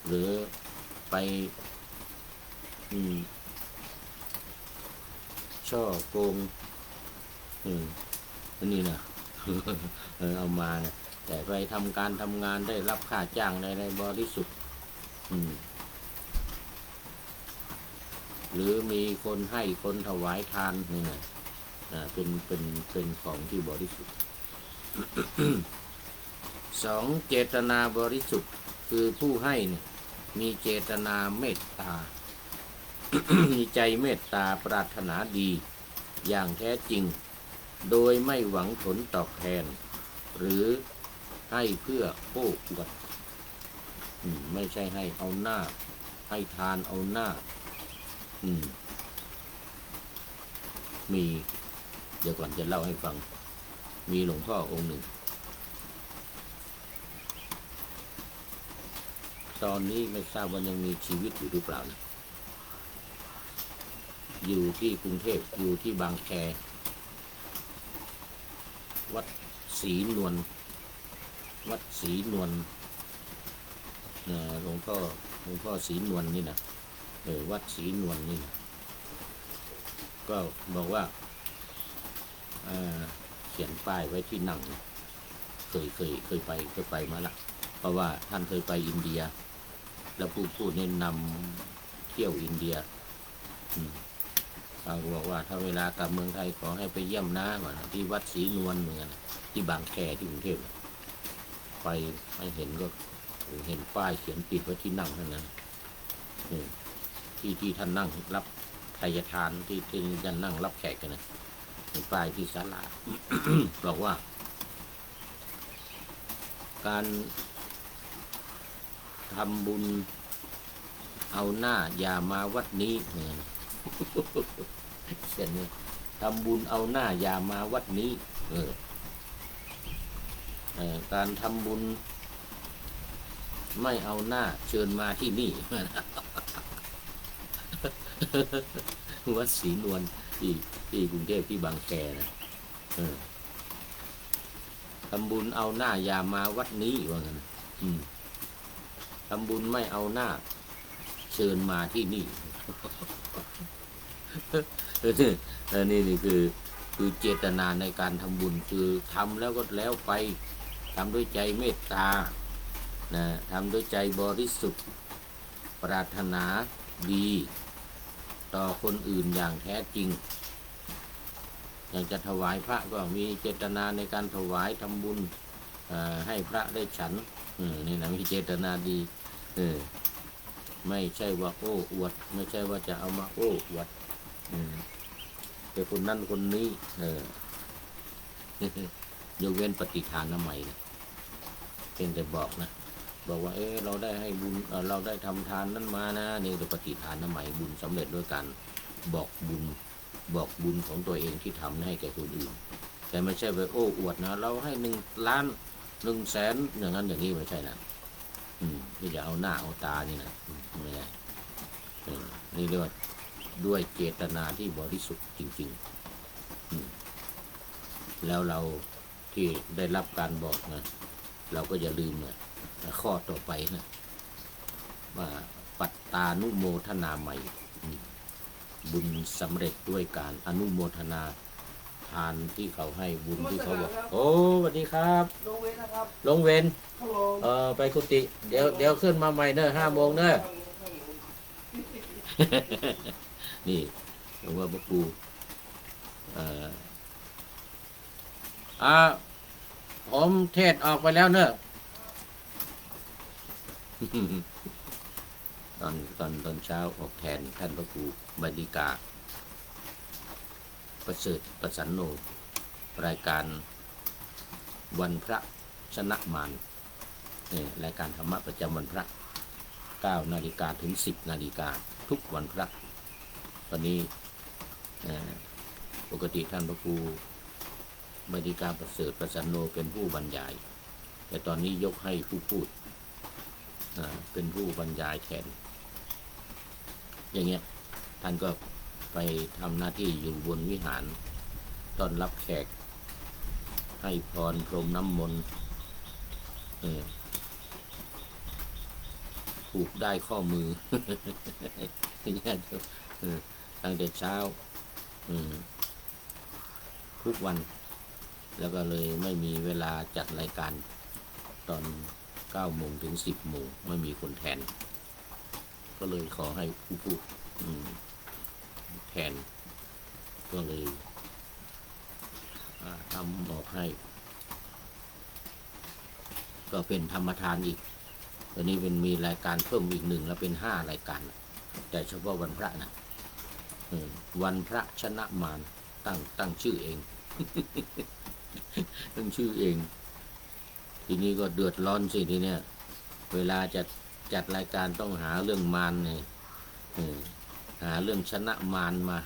หรือไปช่อโกงอันนี้นะ เอามานะแต่ไปทำงานได้รับค่าจ้างในบริสุทธิ์หรือมีคนให้คนถวายทานนี่นะเป็นของที่บริสุทธิ์ 2. เจตนาบริสุทธิ์คือผู้ให้เนี่ยมีเจตนาเมตตา มีใจเมตตาปรารถนาดีอย่างแท้จริงโดยไม่หวังผลตอบแทนหรือให้เพื่อโอ้อวดไม่ใช่ให้เอาหน้าให้ทานเอาหน้ามีเดี๋ยวก่อนจะเล่าให้ฟังมีหลวงพ่อองค์หนึ่งตอนนี้ไม่ทราบว่ายังมีชีวิตอยู่หรือเปล่านะอยู่ที่กรุงเทพอยู่ที่บางแควัดศรีนวลหลวงพ่อศรีนวลนี่นะวัดศรีนวลนี่นะก็บอกว่าเขียนป้ายไว้ที่นั่งนะเคยไปมาละเพราะว่าท่านเคยไปอินเดียแล้วพูดนี่นำเที่ยวอินเดียเขาบอกว่าถ้าเวลากลับเมืองไทยขอให้ไปเยี่ยมน้าก่อนที่วัดศรีนวลเหมือนที่บางแคที่กรุงเทพไปไม่เห็นก็เห็นป้ายเขียนติดไว้ที่นั่งเท่านั้นที่ท่านนั่งรับไทยทานที่ท่านนั่งรับแขกกันนะเห็นป้ายที่ศาลา บอกว่าการทำบุญเอาหน้าอย่ามาวัดนี้เหมือนเช่นนี้ทำบุญเอาหน้าอย่ามาวัดนี้การทำบุญไม่เอาหน้าเชิญมาที่นี่ วัดศรีนวลที่กรุงเทพที่บางแคนะทำบุญเอาหน้าอย่ามาวัดนี้ว่างั้นทำบุญไม่เอาหน้าเชิญมาที่นี่ นี่คือเจตนาในการทำบุญคือทำแล้วก็แล้วไปทำด้วยใจเมตตานะทำด้วยใจบริสุทธิ์ปรารถนาดีต่อคนอื่นอย่างแท้จริงอย่างจะถวายพระก็มีเจตนาในการถวายทำบุญให้พระได้ฉันนี่นะมีเจตนาดีไม่ใช่ว่าโอ้อวดไม่ใช่ว่าจะเอามาโอ้อวดแต่คนนั้นคนนี้ยกเว้นปฏิทานใหม่นะเพียงแต่บอกว่าเราได้ให้บุญเราได้ทำทานนั้นมานะนี่คือปฏิทานใหม่บุญสำเร็จด้วยการบอกบุญของตัวเองที่ทำให้แก่คนอื่นแต่ไม่ใช่ไปโอ้อวดนะเราให้1 ล้าน1 แสนอย่างนั้นอย่างนี้ไม่ใช่นะที่จะเอาหน้าเอาตานี่นะไม่ได้นี่เรียกว่าด้วยเจตนาที่บริสุทธิ์จริงๆแล้วเราท ที่ได้รับการบอกนะเราก็อย่าลืมนะข้อต่อไปนะว่าปัตตานุโมทนาใหม่บุญสำเร็จด้วยการอนุโมทนาทานที่เขาให้บุญที่เขาบอกโอ้สวัสดีครับลงเวรนะครับลงเวรไปกุฏิเดี๋ยวขึ้นมาใหม่เนอะ5 โมงเนอะนี่หลวงพ่อพระครูผมเทศออกไปแล้วเนอะตอนเช้าออกแทนท่านพระครูบดิกาประเสริฐประสันโนรายการวันพระชนะมารรายการธรรมะประจำวันพระ9 นาฬิกาถึง10 นาฬิกาทุกวันพระตอนนี้ปกติท่านพระครูบดิกาประเสริฐประสันโนเป็นผู้บรรยายแต่ตอนนี้ยกให้ผู้พูดเป็นผู้บรรยายแทนอย่างเงี้ยท่านก็ไปทำหน้าที่อยู่บนวิหารต้อนรับแขกให้พรพรมน้ำมนต์ผูกได้ข้อมือตั้งแต่เช้าทุกวันแล้วก็เลยไม่มีเวลาจัดรายการตอน9 โมงถึง10 โมงไม่มีคนแทนก็เลยขอให้ผู้พูดแทนก็เลยทำออกให้ก็เป็นธรรมทานอีกตอนนี้เป็นมีรายการเพิ่มอีก1แล้วเป็น5 รายการแต่เฉพาะวันพระนะวันพระชนะมารตั้งชื่อเอง ตั้งชื่อเองทีนี้ก็เดือดร้อนสิทีเนี้ยเวลาจะจัดรายการต้องหาเรื่องมารเนี่ยหาเรื่องชนะมารมา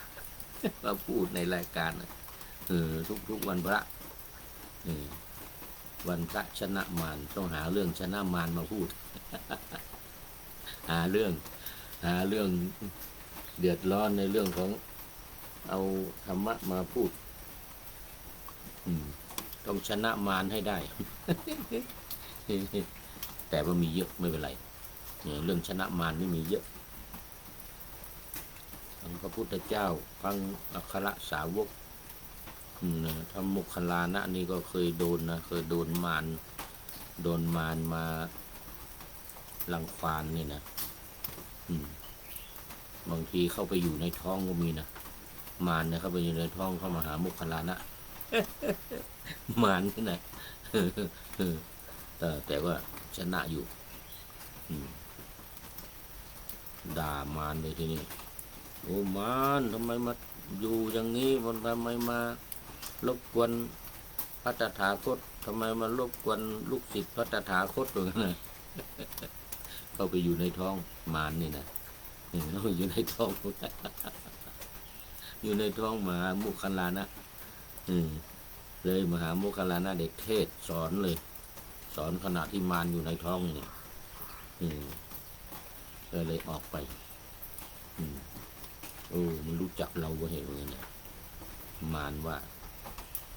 พูดในรายการทุกวันพระวันพระชนะมารต้องหาเรื่องชนะมารมาพูด หาเรื่องเดือดร้อนในเรื่องของเอาธรรมะมาพูดต้องชนะมารให้ได้ แต่ว่ามีเยอะไม่เป็นไรเรื่องชนะมารนี่มีเยอะทั้งพระพุทธเจ้าทั้งอัครสาวกทำมุขลานะนี่ก็เคยโดนนะเคยโดนมารมารังควานนี่นะบางทีเข้าไปอยู่ในท้องก็มีนะมารเนี่ยเข้าไปอยู่ในท้องเข้ามาหามุขลานะ มารนี่นะ แต่ว่าชนะอยู่ด่ามารเลยทีนี้โอ้มารทำไมมาอยู่อย่างนี้มันทำไมมารบกวนพระตถาคตทำไมมารบกวนลูกศิษย์พระตถาคตอย่างนั้นเข้าไปอยู่ในท้องมารนี่นะเราอยู่ในท้อง อยู่ในท้องมหามุขลานะเลยมหามุขลานะเด็กเทศสอนเลยสอนขณะที่มารอยู่ในท้องนี่ก็เลยออกไปมันรู้จักเราก็เห็นเลยเนี่ยมารว่า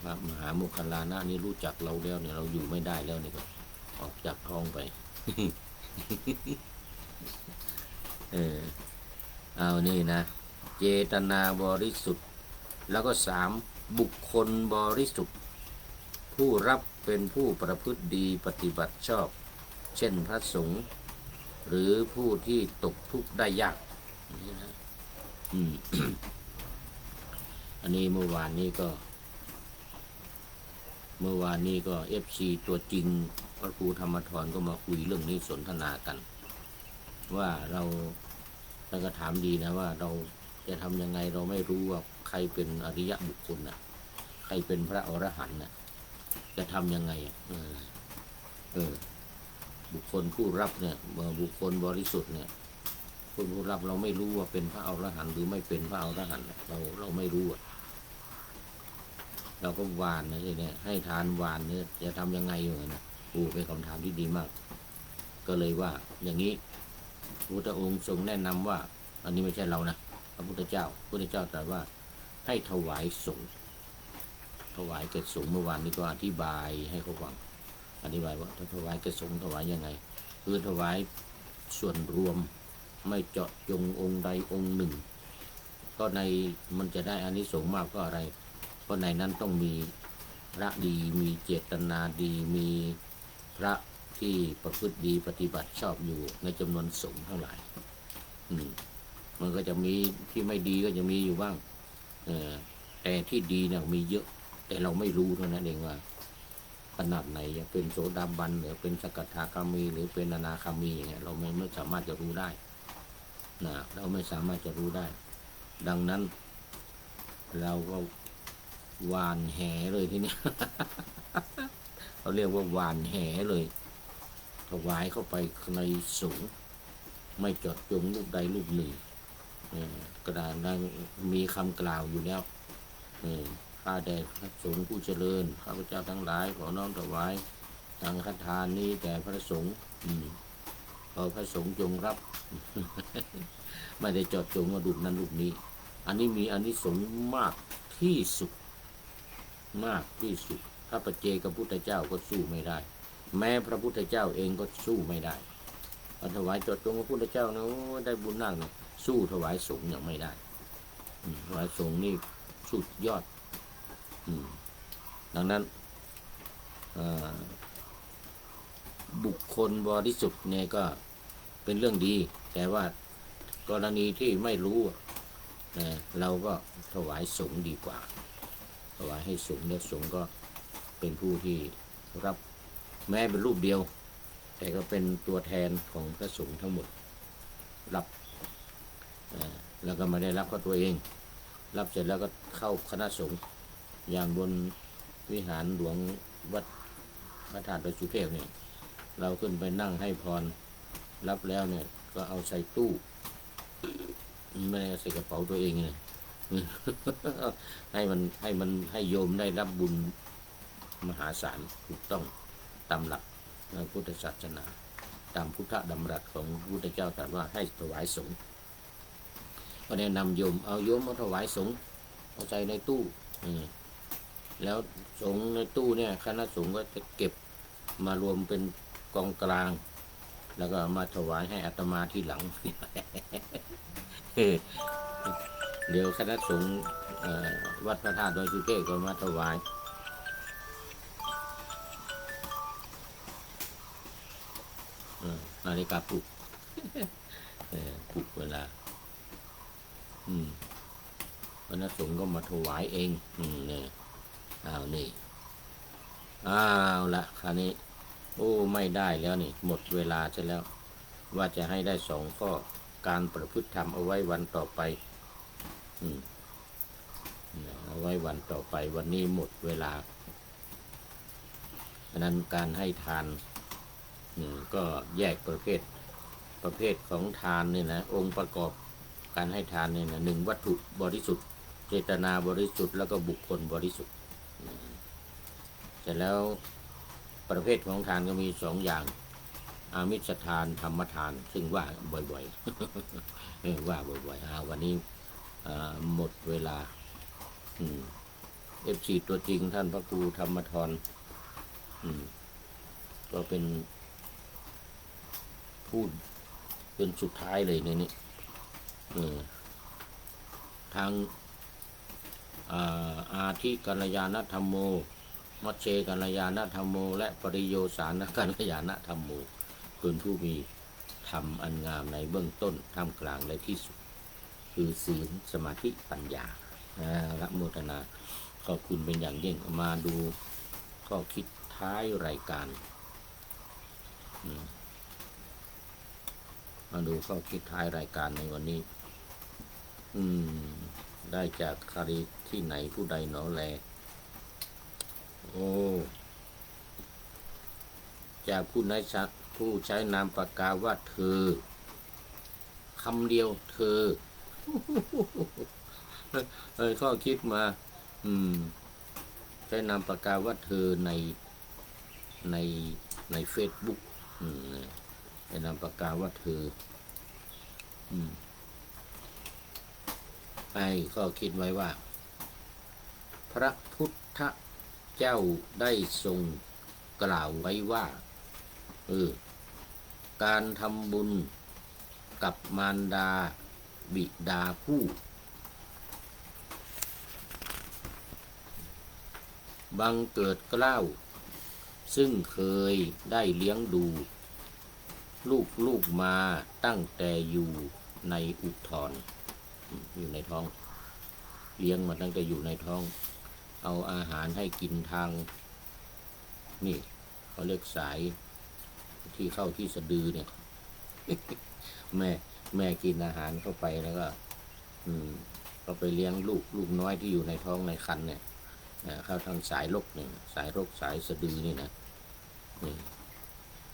พระมหามุขลานะนี่รู้จักเราแล้วเนี่ยเราอยู่ไม่ได้แล้วนี่ก็ออกจากท้องไป เอานี่นะเจตนาบริสุทธิ์แล้วก็3บุคคลบริสุทธิ์ผู้รับเป็นผู้ประพฤติดีปฏิบัติชอบเช่นพระสงฆ์หรือผู้ที่ตกทุกข์ได้ยากนี่นะอันนี้เมื่อวานนี้ก็ FC ตัวจริงพระครูธรรมธรก็มาคุยเรื่องนี้สนทนากันว่าเราก็ถามดีนะว่าเราจะทำยังไงเราไม่รู้ว่าใครเป็นอริยบุคคลนะใครเป็นพระอรหันต์นะจะทำยังไงบุคคลผู้รับเนี่ยบุคคลบริสุทธิ์เนี่ยคนผู้รับเราไม่รู้ว่าเป็นพระอรหันต์หรือไม่เป็นพระอรหันต์เราไม่รู้เราก็หวานนะเนี่ยให้ทานหวานเนี่ยจะทำยังไงอยู่นะเป็นคำถามที่ดีมากก็เลยว่าอย่างนี้พระพุทธองค์ทรงแนะนำว่าอันนี้ไม่ใช่เรานะพระพุทธเจ้าตรัสว่าให้ถวายสงฆ์ ถวายแก่สงฆ์เมื่อวานนี้ก็อธิบายให้เขาฟังอธิบายว่าถวายแก่สงฆ์ถวายยังไงคือถวายส่วนรวมไม่เจาะจงองค์ใดองค์หนึ่งก็ในมันจะได้อานิสงส์มากก็อะไรเพราะในนั้นต้องมีพระดีมีเจตนาดีมีพระที่ประพฤติดีปฏิบัติชอบอยู่ในจำนวนสงฆ์เท่าไหร่มันก็จะมีที่ไม่ดีก็จะมีอยู่บ้างแต่ที่ดีเนี่ยมีเยอะแต่เราไม่รู้เท่านั้นเองว่าขนาดไหนจะเป็นโสดาบันหรือเป็นสกทาคามีหรือเป็นอนาคามีอย่างเงี้ยเราไม่สามารถจะรู้ได้นะเราไม่สามารถจะรู้ได้ ดังนั้นเราก็หวานแหเลยทีนี้ เขาเรียกว่าหวานแหเลยถวายเข้าไปในสงฆ์ไม่เจาะจงลูกใดลูกหนึ่งกระดานนั้นมีคำกล่าวอยู่แล้วข้าแต่พระสงฆ์ผู้เจริญข้าพเจ้าทั้งหลายขอน้อมถวายสังฆทานนี้แด่พระสงฆ์ขอพระสงฆ์จงรับ ไม่ได้เจาะจงว่ารูปนั้นรูปนี้อันนี้มีอานิสงส์มากที่สุดมากที่สุดพระปัจเจกพุทธเจ้าก็สู้ไม่ได้แม้พระพุทธเจ้าเองก็สู้ไม่ได้ถวายเจาะจงพระพุทธเจ้านะได้บุญนักเนี่ยสู้ถวายสงฆ์ยังไม่ได้ถวายสงฆ์นี่สุดยอดดังนั้นบุคคลบริสุทธิ์เนี่ยก็เป็นเรื่องดีแต่ว่ากรณีที่ไม่รู้เราก็ถวายสงฆ์ดีกว่าถวายให้สงฆ์เนี่ยสงฆ์ก็เป็นผู้ที่รับแม้เป็นรูปเดียวแต่ก็เป็นตัวแทนของพระสงฆ์ทั้งหมดรับแล้วก็ไม่ได้รับเข้าตัวเองรับเสร็จแล้วก็เข้าคณะสงฆ์อย่างบนวิหารหลวงวัดพระธาตุดอยสุเทพเนี่ยเราขึ้นไปนั่งให้พรรับแล้วเนี่ยก็เอาใส่ตู้ไม่ได้ใส่กระเป๋าตัวเองเลย ให้โยมได้รับบุญมหาศาลถูกต้องตามหลักพุทธศาสนาตามพุทธดำรัสของพระพุทธเจ้าตรัสว่าให้ถวายสงฆ์ก็แนะนำโยมเอาโยมมาถวายสงฆ์เอาใส่ในตู้แล้วสงฆ์ในตู้เนี่ยคณะสงฆ์ก็จะเก็บมารวมเป็นกองกลางแล้วก็มาถวายให้อาตมาทีหลัง เดี๋ยวคณะสงฆ์วัดพระธาตุดอยสุเทพก็มาถวายนาฬิกาปลุกปลุกเวลาคณะสงฆ์ก็มาถวายเองเนี่ยนี่ละคราวนี้โอ้ไม่ได้แล้วนี่หมดเวลาใช่แล้วว่าจะให้ได้2 ข้อการประพฤติธรรมเอาไว้วันต่อไปเอาไว้วันต่อไปวันนี้หมดเวลาฉะนั้นการให้ทานก็แยกประเภทของทานเนี่ยนะองค์ประกอบการให้ทานเนี่ยนะ1วัตถุบริสุทธิ์เจตนาบริสุทธิ์แล้วก็บุคคลบริสุทธิ์เสร็จแล้วประเภทของทานก็มี2 อย่างอามิสทานธรรมทานซึ่งว่าบ่อยๆ ว่าบ่อยๆวันนี้หมดเวลาFC ตัวจริงท่านพระครูธรรมธรก็เป็นพูดเป็นสุดท้ายเลยในนี้ทางอาทิกัลยาณธรรมโมมัชเชกัลยาณธรรมโมและปริโยสานกัลยาณธรรมโมเป็นผู้มีธรรมอันงามในเบื้องต้นท่ามกลางและที่สุดคือศีลสมาธิปัญญารับโมทนาขอบคุณเป็นอย่างยิ่งมาดูข้อคิดท้ายรายการมาดูข้อคิดท้ายรายการในวันนี้ได้จากคาริที่ไหนผู้ใดหนอแลจากผู้ใช้นามปากกาว่าเธอคำเดียวเธอ ข้อคิดมาใช้นามปากกาว่าเธอในเฟซบุ๊กใช้นามปากกาว่าเธอให้ข้อคิดไว้ว่าพระพุทธ เจ้าได้ทรงกล่าวไว้ว่าการทำบุญกับมารดาบิดาผู้บังเกิดเกล้าซึ่งเคยได้เลี้ยงดูลูกมาตั้งแต่อยู่ในอุทธรอยู่ในท้องเลี้ยงมาตั้งแต่อยู่ในท้องเอาอาหารให้กินทางนี่เขาเรียกสายที่เข้าที่สะดือเนี่ย แม่กินอาหารเข้าไปแล้วก็ก็ไปเลี้ยงลูกน้อยที่อยู่ในท้องในครรภ์เนี่ยเข้าทางสายรกเนี่ยสายสะดือนี่นะนี่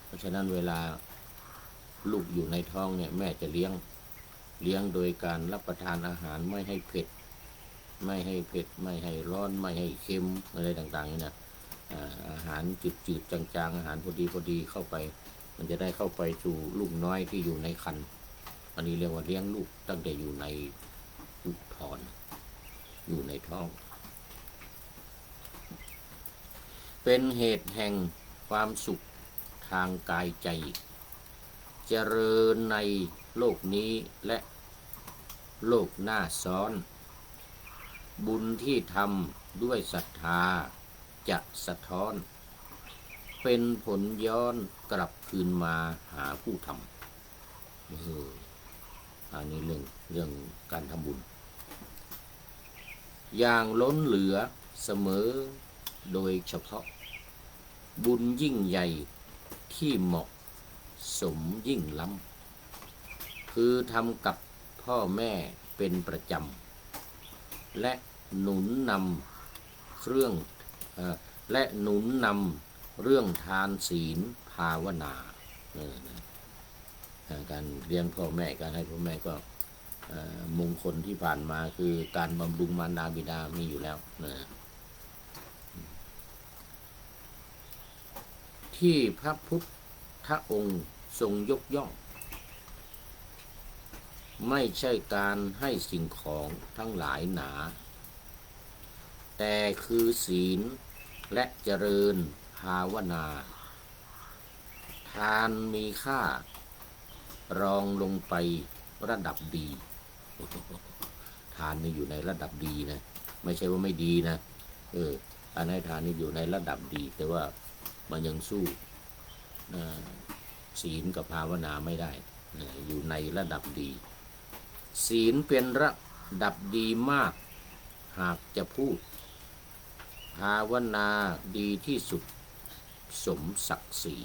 เพราะฉะนั้นเวลาลูกอยู่ในท้องเนี่ยแม่จะเลี้ยงโดยการรับประทานอาหารไม่ให้เผ็ดไม่ให้ร้อนไม่ให้เค็มอะไรต่างๆนี่นะอาหารจืดจางๆอาหารพอดีเข้าไปมันจะได้เข้าไปสู่ลูกน้อยที่อยู่ในครรภ์อันนี้เรียกว่าเลี้ยงลูกตั้งแต่อยู่ในอุทธรอยู่ในท้องเป็นเหตุแห่งความสุขทางกายใจเจริญในโลกนี้และโลกหน้าซ้อนบุญที่ทำด้วยศรัทธาจะสะท้อนเป็นผลย้อนกลับคืนมาหาผู้ทำอันนี้เรื่องการทำบุญอย่างล้นเหลือเสมอโดยเฉพาะบุญยิ่งใหญ่ที่เหมาะสมยิ่งล้ำคือทำกับพ่อแม่เป็นประจำและหนุนนำเรื่องทานศีลภาวนาการเลี้ยงพ่อแม่การให้พ่อแม่ก็มงคลที่ผ่านมาคือการบำรุงมารดาบิดามีอยู่แล้วนะที่พระพุทธองค์ทรงยกย่องไม่ใช่การให้สิ่งของทั้งหลายหนาแต่คือศีลและเจริญภาวนาทานมีค่ารองลงไประดับดีทานนี่อยู่ในระดับดีนะไม่ใช่ว่าไม่ดีนะการให้ทานนี่อยู่ในระดับดีแต่ว่ามันยังสู้ศีลกับภาวนาไม่ได้อยู่ในระดับดีศีลเป็นระดับดีมากหากจะพูดภาวนาดีที่สุดสมศักดิ์ศรี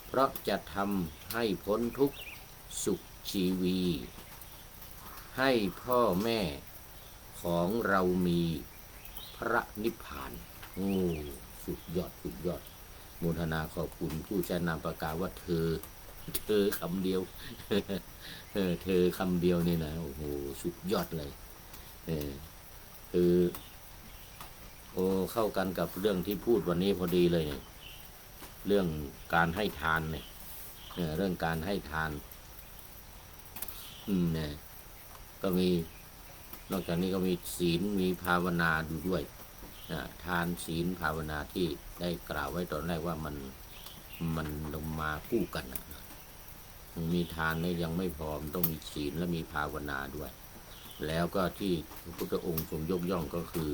เพราะจะทำให้พ้นทุกข์สุขชีวีให้พ่อแม่ของเรามีพระนิพพานสุดยอดโมทนาขอบคุณผู้ใช้นามปากกาว่าเธอคำเดียว เธอคำเดียวนี่นะโอ้โหสุดยอดเลยคือเข้ากันกับเรื่องที่พูดวันนี้พอดีเลยเนี่ยเรื่องการให้ทานเนี่ยเรื่องการให้ทานเนี่ยก็มีนอกจากนี้ก็มีศีลมีภาวนาดูด้วยทานศีลภาวนาที่ได้กล่าวไว้ตอนแรกว่ามันลงมาคู่กันมีทานเนี่ยยังไม่พอมันต้องมีศีลและมีภาวนาด้วยแล้วก็ที่พระพุทธองค์ทรงยกย่องก็คือ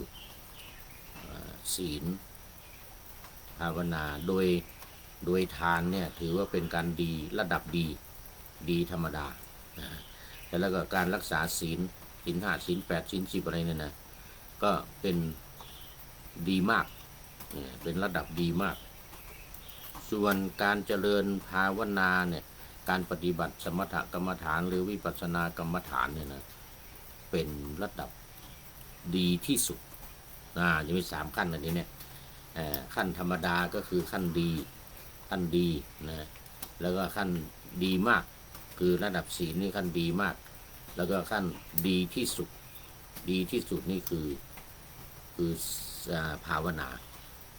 ศีลภาวนาโดยทานเนี่ยถือว่าเป็นการดีระดับดีธรรมดาแล้วก็การรักษาศีล5ศีล8ศีล10อะไรเนี่ยนะก็เป็นดีมากเป็นระดับดีมากส่วนการเจริญภาวนาเนี่ยการปฏิบัติสมถกรรมฐานหรือวิปัสสนากรรมฐานเนี่ยนะเป็นระดับดีที่สุดจะมี3ขั้นอันนี้เนี่ยขั้นธรรมดาก็คือขั้นดีนะแล้วก็ขั้นดีมากคือระดับศีลนี่ขั้นดีมากแล้วก็ขั้นดีที่สุดนี่คือภาวนา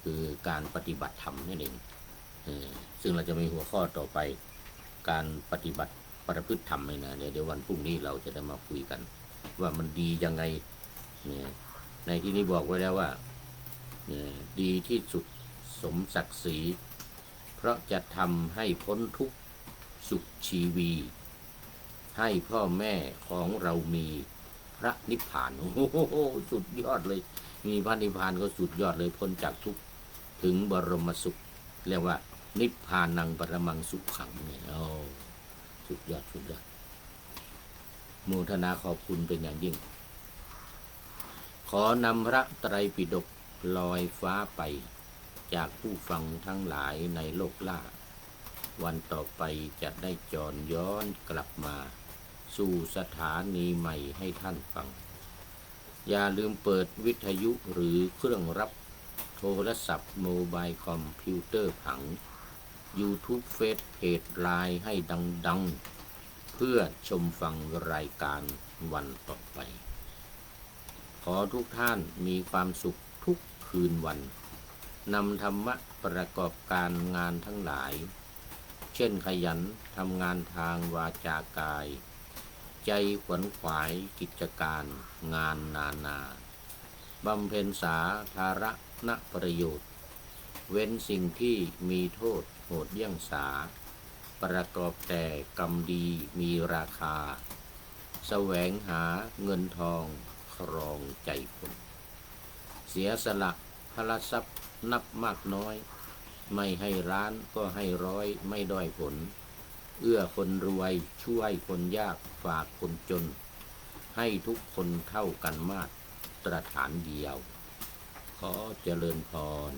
คือการปฏิบัติธรรมนั่นเองซึ่งเราจะมีหัวข้อต่อไปการปฏิบัติประพฤติธรรมนะเดี๋ยววันพรุ่งนี้เราจะได้มาคุยกันว่ามันดียังไงเนี่ยในที่นี้บอกไว้แล้วว่า ดีที่สุดสมศักดิ์ศรีเพราะจะทำให้พ้นทุกข์สุขชีวีให้พ่อแม่ของเรามีพระนิพพานโอ้โหสุดยอดเลยมีพระนิพพานก็สุดยอดเลยพ้นจากทุกข์ถึงบรมสุขเรียกว่านิพพานังปรมังสุขขังเนี่ยโอ้สุดยอดสุดยอดโมทนาขอบคุณเป็นอย่างยิ่งขอนำพระไตรปิฎกลอยฟ้าไปจากผู้ฟังทั้งหลายในโลกล่าวันต่อไปจะได้จรย้อนกลับมาสู่สถานีใหม่ให้ท่านฟังอย่าลืมเปิดวิทยุหรือเครื่องรับโทรศัพท์โมบายคอมพิวเตอร์ผัง YouTube เฟซเพจไลน์ให้ดังๆเพื่อชมฟังรายการวันต่อไปขอทุกท่านมีความสุขทุกคืนวันนำธรรมะประกอบการงานทั้งหลายเช่นขยันทำงานทางวาจากายใจขวนขวายกิจการงานนานาบำเพ็ญสาธารณประโยชน์เว้นสิ่งที่มีโทษโหดเยี่ยงสาประกอบแต่กรรมดีมีราคาแสวงหาเงินทองครองใจคนเสียสละพละทรัพย์นับมากน้อยไม่ให้ร้านก็ให้ร้อยไม่ด้อยผลเอื้อคนรวยช่วยคนยากฝากคนจนให้ทุกคนเท่ากันมาตรฐานเดียวขอเจริญพร